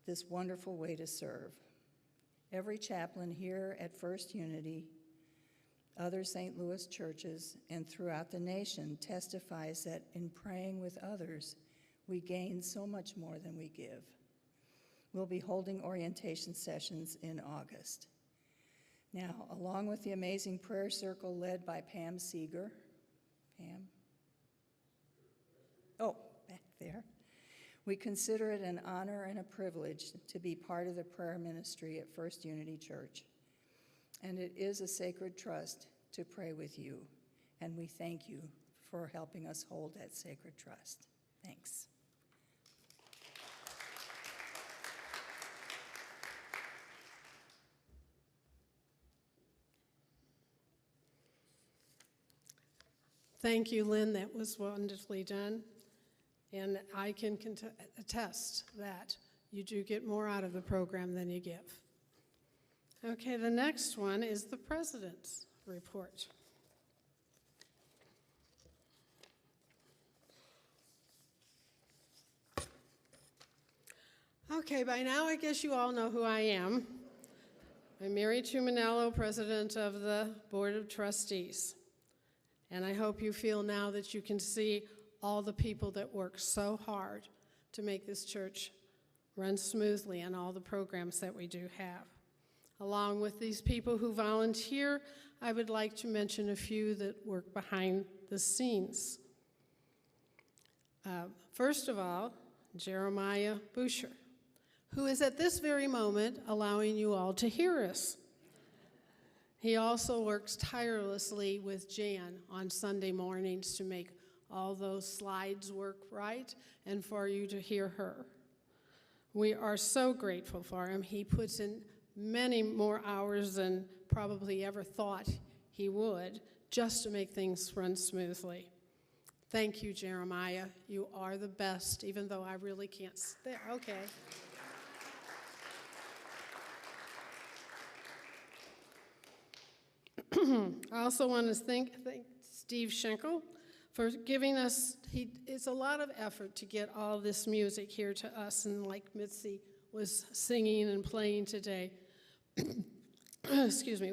this wonderful way to serve. Every chaplain here at First Unity, other St. Louis churches, and throughout the nation testifies that in praying with others, we gain so much more than we give. We'll be holding orientation sessions in August. Now, along with the amazing prayer circle led by Pam Seeger, Pam? Oh, back there. We consider it an honor and a privilege to be part of the prayer ministry at First Unity Church. And it is a sacred trust to pray with you, and we thank you for helping us hold that sacred trust. Thanks. Thank you, Lynn. That was wonderfully done. And I can attest that you do get more out of the program than you give. Okay, the next one is the President's report. Okay, by now I guess you all know who I am. I'm Mary Tuminello, President of the Board of Trustees. And I hope you feel now that you can see all the people that work so hard to make this church run smoothly and all the programs that we do have. Along with these people who volunteer, I would like to mention a few that work behind the scenes. First of all, Jeremiah Boucher, who is at this very moment allowing you all to hear us. He also works tirelessly with Jan on Sunday mornings to make all those slides work right and for you to hear her. We are so grateful for him. He puts in many more hours than probably ever thought he would just to make things run smoothly. Thank you, Jeremiah. You are the best, even though I really can't stay. Okay. I also want to thank Steve Schenkel for giving us, it's a lot of effort to get all this music here to us, and like Mitzi was singing and playing today. Excuse me,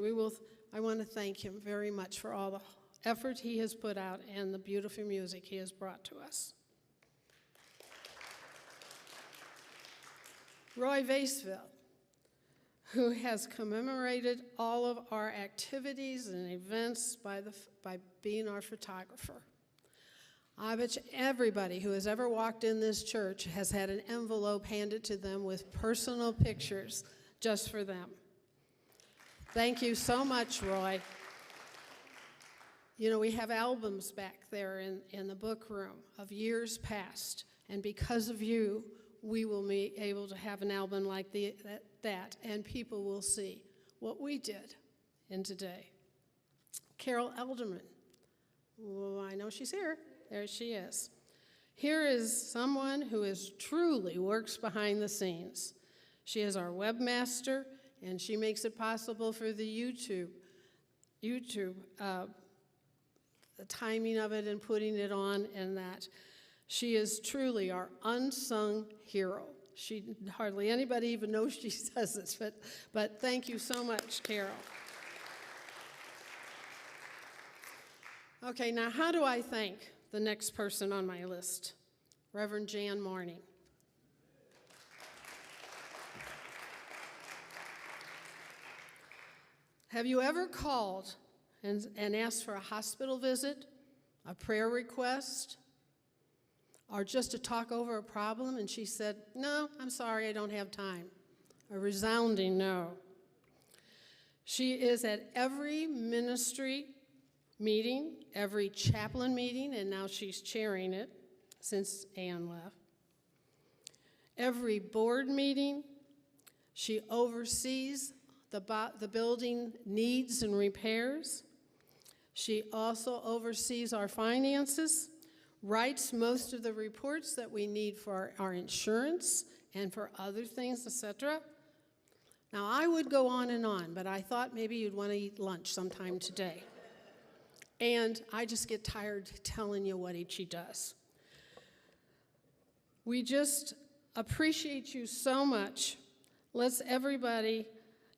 I want to thank him very much for all the effort he has put out and the beautiful music he has brought to us. Roy Vaseville, who has commemorated all of our activities and events by being our photographer. I bet you everybody who has ever walked in this church has had an envelope handed to them with personal pictures just for them. Thank you so much, Roy. You know, we have albums back there in the book room of years past, and because of you, we will be able to have an album like that, and people will see what we did in today. Carol Elderman. Well, I know she's here. There she is. Here is someone who truly works behind the scenes. She is our webmaster, and she makes it possible for the YouTube, the timing of it and putting it on and that. She is truly our unsung hero. Hardly anybody even knows she says this, but thank you so much, Carol. Okay, now how do I thank the next person on my list? Reverend Jan Mourning. Have you ever called and asked for a hospital visit, a prayer request, or just to talk over a problem, and she said, "No, I'm sorry, I don't have time"? A resounding no. She is at every ministry meeting, every chaplain meeting, and now she's chairing it since Ann left. Every board meeting, she oversees the building needs and repairs. She also oversees our finances, writes most of the reports that we need for our insurance and for other things, etc. Now, I would go on, but I thought maybe you'd want to eat lunch sometime today. And I just get tired telling you what she does. We just appreciate you so much. Let's everybody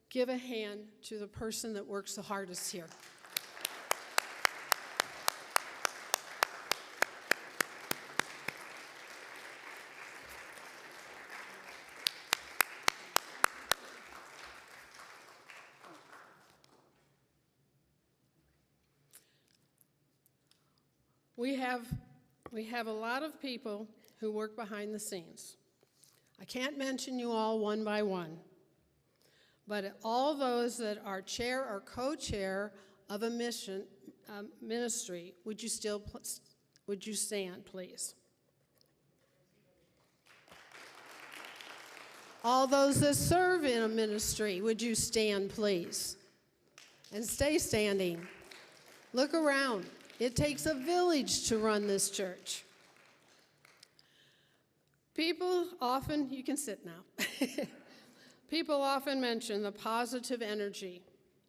give a hand to the person that works the hardest here. We have a lot of people who work behind the scenes. I can't mention you all one by one, but all those that are chair or co-chair of a ministry, would you stand, please? All those that serve in a ministry, would you stand, please? And stay standing. Look around. It takes a village to run this church. People often, you can sit now. People often mention the positive energy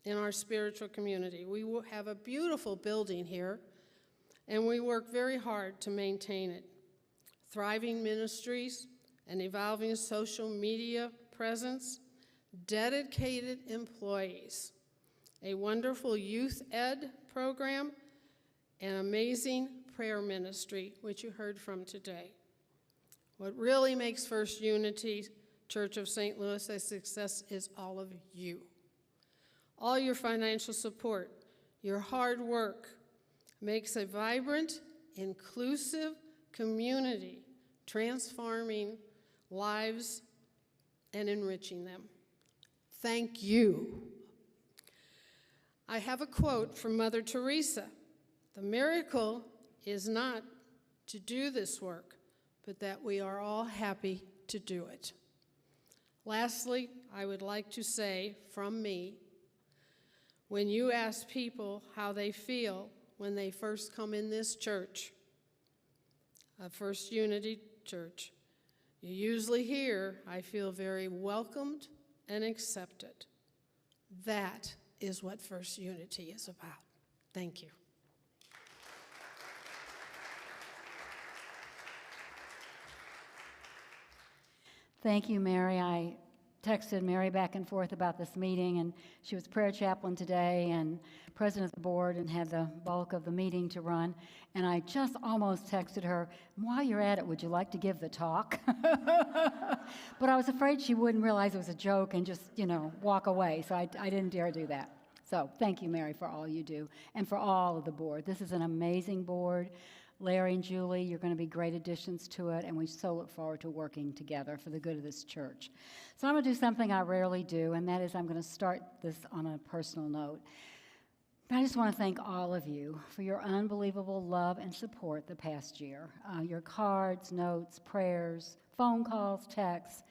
in our spiritual community. We have a beautiful building here, and we work very hard to maintain it. Thriving ministries, an evolving social media presence, dedicated employees, a wonderful youth ed program, an amazing prayer ministry, which you heard from today. What really makes First Unity Church of St. Louis a success is all of you. All your financial support, your hard work makes a vibrant, inclusive community, transforming lives and enriching them. Thank you. I have a quote from Mother Teresa. The miracle is not to do this work, but that we are all happy to do it. Lastly, I would like to say from me, when you ask people how they feel when they first come in this church, a First Unity Church, you usually hear, "I feel very welcomed and accepted." That is what First Unity is about. Thank you. Thank you, Mary. I texted Mary back and forth about this meeting, and she was prayer chaplain today and president of the board and had the bulk of the meeting to run. And I just almost texted her, "While you're at it, would you like to give the talk?" But I was afraid she wouldn't realize it was a joke and just, walk away. So I didn't dare do that. So thank you, Mary, for all you do and for all of the board. This is an amazing board. Larry and Julie, you're going to be great additions to it, and we so look forward to working together for the good of this church. So I'm going to do something I rarely do, and that is I'm going to start this on a personal note. I just want to thank all of you for your unbelievable love and support the past year. Your cards, notes, prayers, phone calls, texts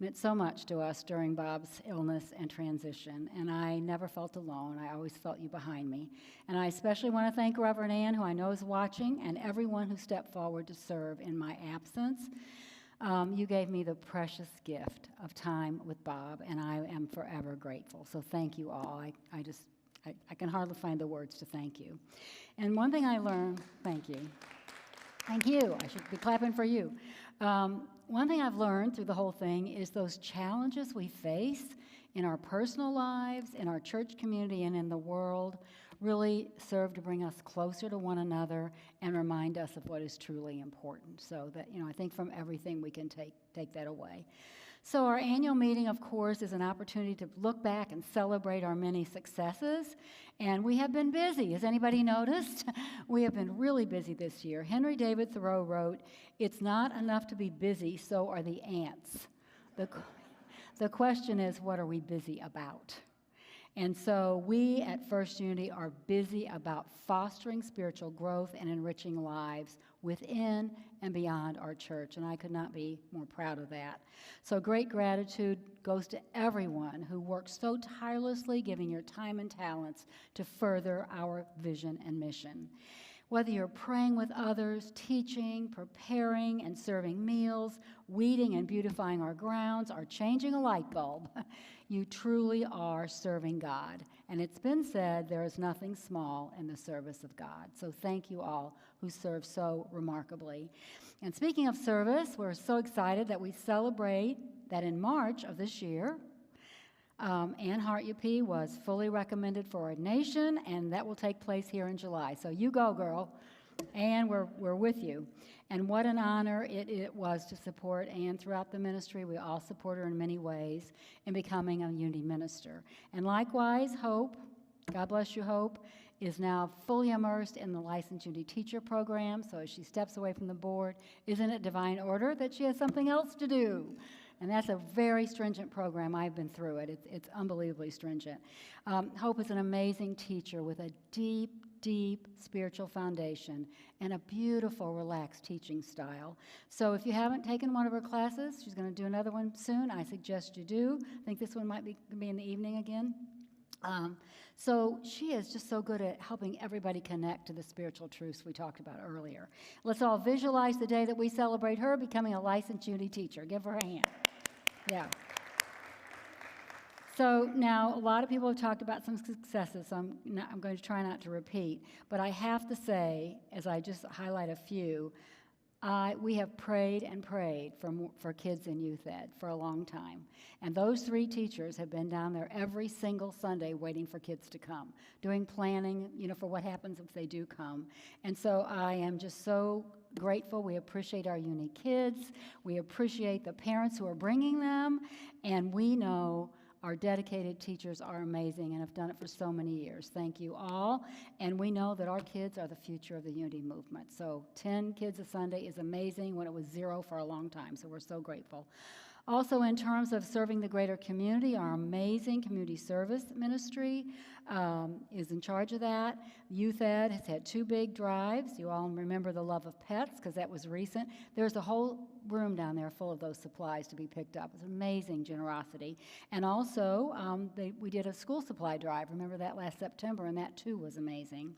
meant so much to us during Bob's illness and transition, and I never felt alone. I always felt you behind me. And I especially want to thank Reverend Ann, who I know is watching, and everyone who stepped forward to serve in my absence. You gave me the precious gift of time with Bob, and I am forever grateful. So thank you all. I can hardly find the words to thank you. And one thing I learned, thank you. Thank you. I should be clapping for you. One thing I've learned through the whole thing is those challenges we face in our personal lives, in our church community, and in the world really serve to bring us closer to one another and remind us of what is truly important. So that, I think from everything we can take that away. So our annual meeting, of course, is an opportunity to look back and celebrate our many successes. And we have been busy. Has anybody noticed? We have been really busy this year. Henry David Thoreau wrote, "It's not enough to be busy, so are the ants." The question is, what are we busy about? And so we at First Unity are busy about fostering spiritual growth and enriching lives within and beyond our church, and I could not be more proud of that. So great gratitude goes to everyone who works so tirelessly, giving your time and talents to further our vision and mission. Whether you're praying with others, teaching, preparing and serving meals, weeding and beautifying our grounds, or changing a light bulb, you truly are serving God. And it's been said there is nothing small in the service of God. So thank you all who serve so remarkably. And speaking of service, we're so excited that we celebrate that in March of this year, Ann Hart UP was fully recommended for ordination, and that will take place here in July. So you go, girl. Ann, we're with you. And what an honor it was to support Ann throughout the ministry. We all support her in many ways in becoming a Unity minister. And likewise, Hope, God bless you, Hope, is now fully immersed in the licensed Unity teacher program. So as she steps away from the board, isn't it divine order that she has something else to do? And that's a very stringent program. I've been through it. It's unbelievably stringent. Hope is an amazing teacher with a deep spiritual foundation and a beautiful, relaxed teaching style. So if you haven't taken one of her classes, she's going to do another one soon. I suggest you do. I think this one might be in the evening again. So she is just so good at helping everybody connect to the spiritual truths we talked about earlier. Let's all visualize the day that we celebrate her becoming a licensed Unity teacher. Give her a hand. Yeah. So now a lot of people have talked about some successes, so I'm going to try not to repeat. But I have to say, as I just highlight a few, we have prayed and prayed for kids in youth ed for a long time. And those 3 teachers have been down there every single Sunday waiting for kids to come, doing planning, for what happens if they do come. And so I am just so grateful. We appreciate our uni kids. We appreciate the parents who are bringing them. And we know our dedicated teachers are amazing and have done it for so many years. Thank you all. And we know that our kids are the future of the Unity movement. So 10 kids a Sunday is amazing when it was 0 for a long time. So we're so grateful. Also, in terms of serving the greater community, our amazing community service ministry is in charge of that. Youth Ed has had 2 big drives. You all remember the love of pets because that was recent. There's a whole room down there full of those supplies to be picked up. It's amazing generosity. And also, we did a school supply drive. Remember that last September, and that too was amazing.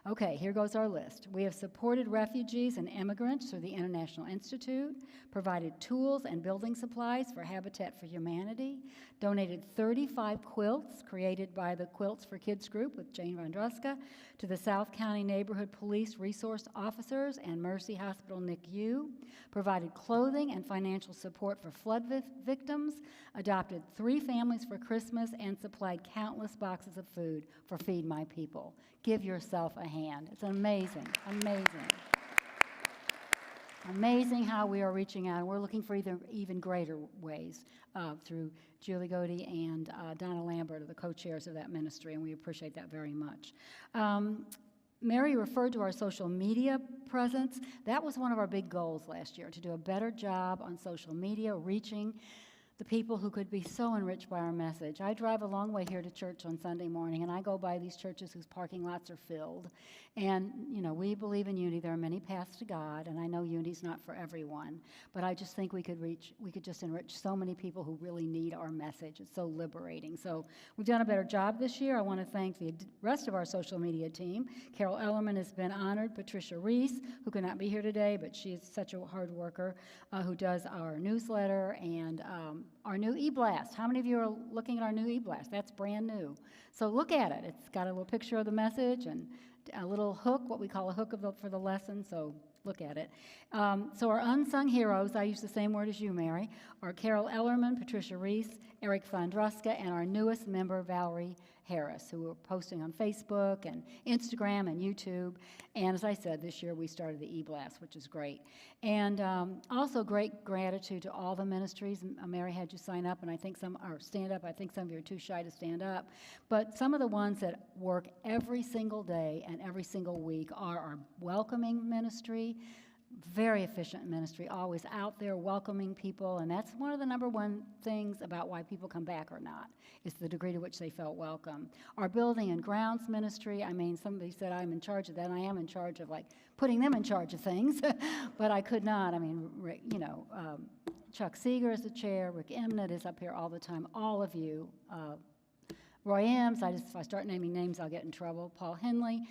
Okay, here goes our list. We have supported refugees and immigrants through the International Institute, provided tools and building supplies for Habitat for Humanity, donated 35 quilts created by the Quilts for Kids group with Jane Vondruska to the South County Neighborhood Police Resource Officers and Mercy Hospital NICU, provided clothing and financial support for flood victims, adopted 3 families for Christmas, and supplied countless boxes of food for Feed My People. Give yourself a hand. It's amazing, amazing. Amazing how we are reaching out, and we're looking for even greater ways through Julie Godey and Donna Lambert are the co-chairs of that ministry, and we appreciate that very much. Mary referred to our social media presence. That was one of our big goals last year, to do a better job on social media, reaching the people who could be so enriched by our message. I drive a long way here to church on Sunday morning, and I go by these churches whose parking lots are filled. And, we believe in unity. There are many paths to God, and I know unity's not for everyone, but I just think we could just enrich so many people who really need our message. It's so liberating. So we've done a better job this year. I want to thank the rest of our social media team. Carol Ellerman has been honored. Patricia Reese, who could not be here today, but she is such a hard worker, who does our newsletter and our new e-blast. How many of you are looking at our new e-blast? That's brand new. So look at it. It's got a little picture of the message and a little hook, what we call a hook for the lesson. So look at it. So our unsung heroes, I use the same word as you, Mary, are Carol Ellerman, Patricia Reese, Eric Fondruska, and our newest member, Valerie Harris, who are posting on Facebook and Instagram and YouTube. And as I said, this year we started the e-blast, which is great. And also great gratitude to all the ministries. Mary had you sign up, and I think some, or stand up. I think some of you are too shy to stand up. But some of the ones that work every single day and every single week are our welcoming ministry. Very efficient ministry, always out there welcoming people, and that's one of the number one things about why people come back or not, is the degree to which they felt welcome. Our building and grounds ministry, I mean, somebody said I'm in charge of that, and I am in charge of, like, putting them in charge of things, but I could not. I mean, you know, Chuck Seeger is the chair, Rick Emnett is up here all the time, all of you, Roy Ems, if I start naming names, I'll get in trouble. Paul Henley,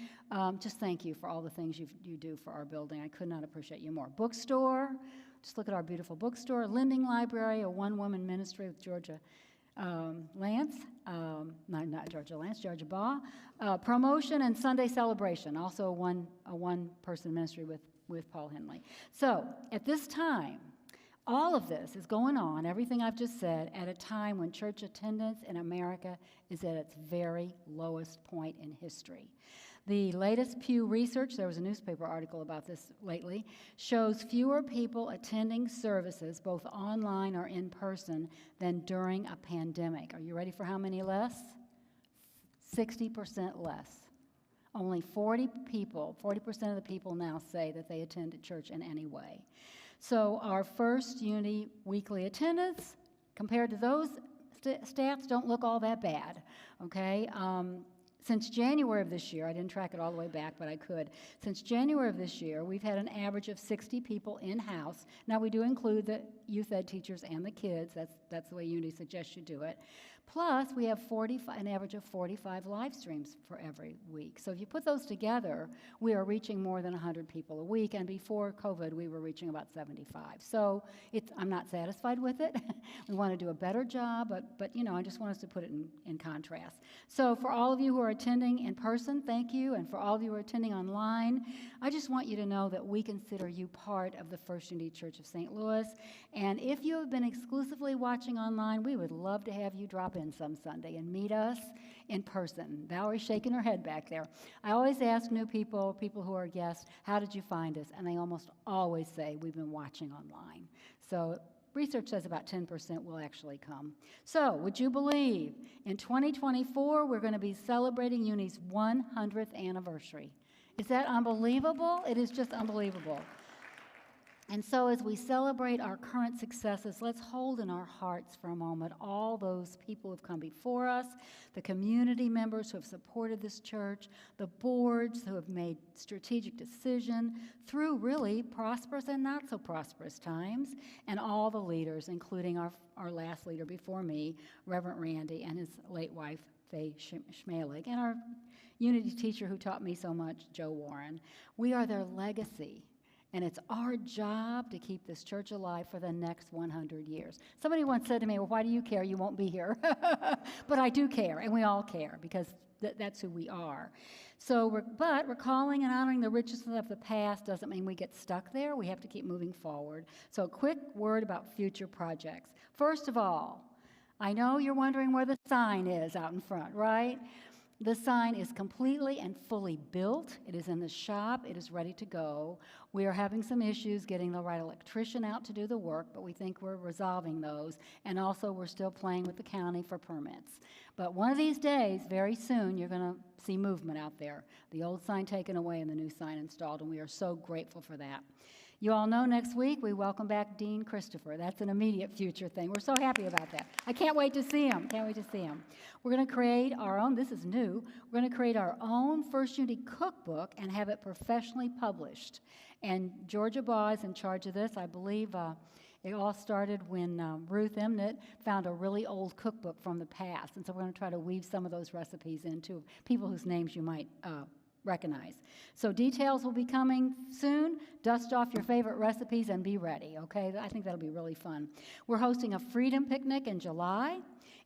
just thank you for all the things you do for our building. I could not appreciate you more. Bookstore, just look at our beautiful bookstore. Lending Library, a one-woman ministry with Georgia Lance, not Georgia Lance, Georgia Baugh. Promotion and Sunday Celebration, also a one-person ministry with Paul Henley. So at this time, all of this is going on, everything I've just said, at a time when church attendance in America is at its very lowest point in history. The latest Pew research, there was a newspaper article about this lately, shows fewer people attending services, both online or in person, than during a pandemic. Are you ready for how many less? 60% less. Only 40% of the people now say that they attend church in any way. So our First Unity weekly attendance, compared to those stats, don't look all that bad, okay? Since January of this year, I didn't track it all the way back, but I could. Since January of this year, we've had an average of 60 people in-house. Now, we do include the youth ed teachers and the kids. That's the way Unity suggests you do it. Plus, we have an average of 45 live streams for every week. So if you put those together, we are reaching more than 100 people a week, and before COVID, we were reaching about 75. So I'm not satisfied with it. We want to do a better job, but you know, I just want us to put it in contrast. So for all of you who are attending in person, thank you, and for all of you who are attending online, I just want you to know that we consider you part of the First Unity Church of St. Louis, and if you have been exclusively watching online, we would love to have you drop in some Sunday and meet us in person. Valerie's shaking her head back there. I always ask new people who are guests, how did you find us? And they almost always say, we've been watching online. So research says about 10% will actually come. So would you believe in 2024, we're going to be celebrating Unity's 100th anniversary. Is that unbelievable? It is just unbelievable. And so as we celebrate our current successes, let's hold in our hearts for a moment all those people who have come before us, the community members who have supported this church, the boards who have made strategic decisions through really prosperous and not so prosperous times, and all the leaders, including our last leader before me, Reverend Randy, and his late wife, Faye Schmalig, and our Unity teacher who taught me so much, Joe Warren. We are their legacy. And it's our job to keep this church alive for the next 100 years. Somebody once said to me, well, why do you care? You won't be here. But I do care, and we all care, because that's who we are. So, but recalling and honoring the riches of the past doesn't mean we get stuck there. We have to keep moving forward. So a quick word about future projects. First of all, I know you're wondering where the sign is out in front, right? The sign is completely and fully built. It is in the shop. It is ready to go. We are having some issues getting the right electrician out to do the work, but we think we're resolving those. And also, we're still playing with the county for permits. But one of these days, very soon, you're going to see movement out there. The old sign taken away and the new sign installed, and we are so grateful for that. You all know next week we welcome back Dean Christopher. That's an immediate future thing. We're so happy about that. I can't wait to see him. Can't wait to see him. We're going to create our own, this is new, we're going to create our own First Unity cookbook and have it professionally published. And Georgia Baugh is in charge of this. I believe it all started when Ruth Emnett found a really old cookbook from the past. And so we're going to try to weave some of those recipes into people whose names you might recognize. So details will be coming soon. Dust off your favorite recipes and be ready, okay? I think that'll be really fun. We're hosting a freedom picnic in July.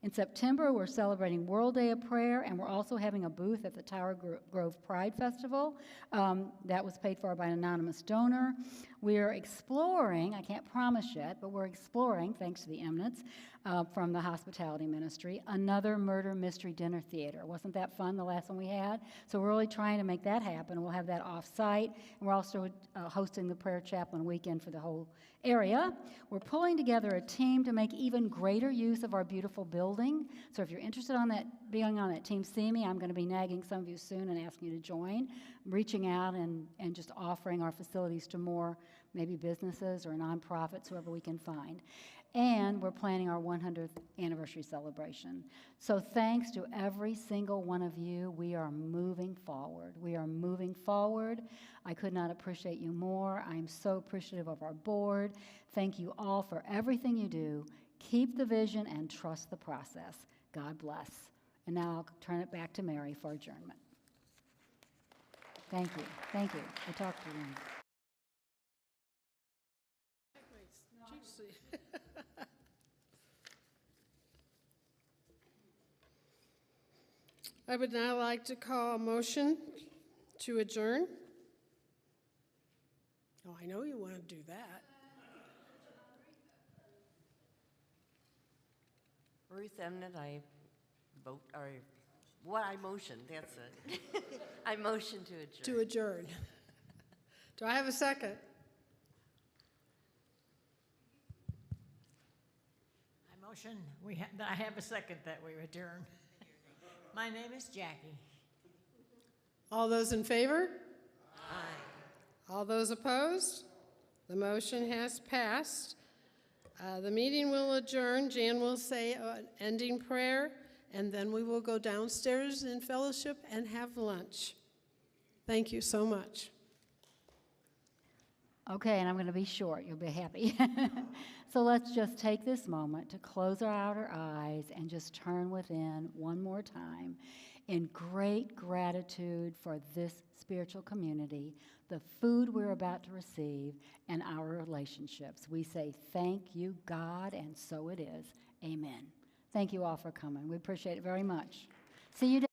In September, we're celebrating World Day of Prayer, and we're also having a booth at the Tower Grove Pride Festival. That was paid for by an anonymous donor. We're exploring, I can't promise yet, but we're exploring, thanks to the eminence from the hospitality ministry, another murder mystery dinner theater. Wasn't that fun, the last one we had? So we're really trying to make that happen. We'll have that off-site, and we're also hosting the Prayer Chaplain Weekend for the whole area. We're pulling together a team to make even greater use of our beautiful building. So if you're interested on that, being on that team, see me. I'm going to be nagging some of you soon and asking you to join, reaching out and just offering our facilities to more maybe businesses or nonprofits, whoever we can find. And we're planning our 100th anniversary celebration. So thanks to every single one of you, we are moving forward. We are moving forward. I could not appreciate you more. I'm so appreciative of our board. Thank you all for everything you do. Keep the vision and trust the process. God bless. And now I'll turn it back to Mary for adjournment. Thank you. Thank you. I talked to you. I would now like to call a motion to adjourn. Oh, I know you want to do that. Ruth Emnett, I vote, or what I motion, that's it. I motion to adjourn. To adjourn. Do I have a second? I motion, I have a second that we adjourn. My name is Jackie. All those in favor? Aye. All those opposed? The motion has passed. The meeting will adjourn. Jan will say an ending prayer, and then we will go downstairs in fellowship and have lunch. Thank you so much. Okay, and I'm going to be short. You'll be happy. So let's just take this moment to close our outer eyes and just turn within one more time in great gratitude for this spiritual community, the food we're about to receive, and our relationships. We say, thank you, God, and so it is. Amen. Thank you all for coming. We appreciate it very much. See you.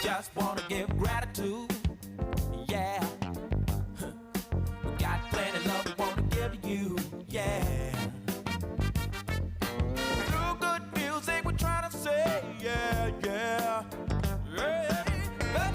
Just wanna give gratitude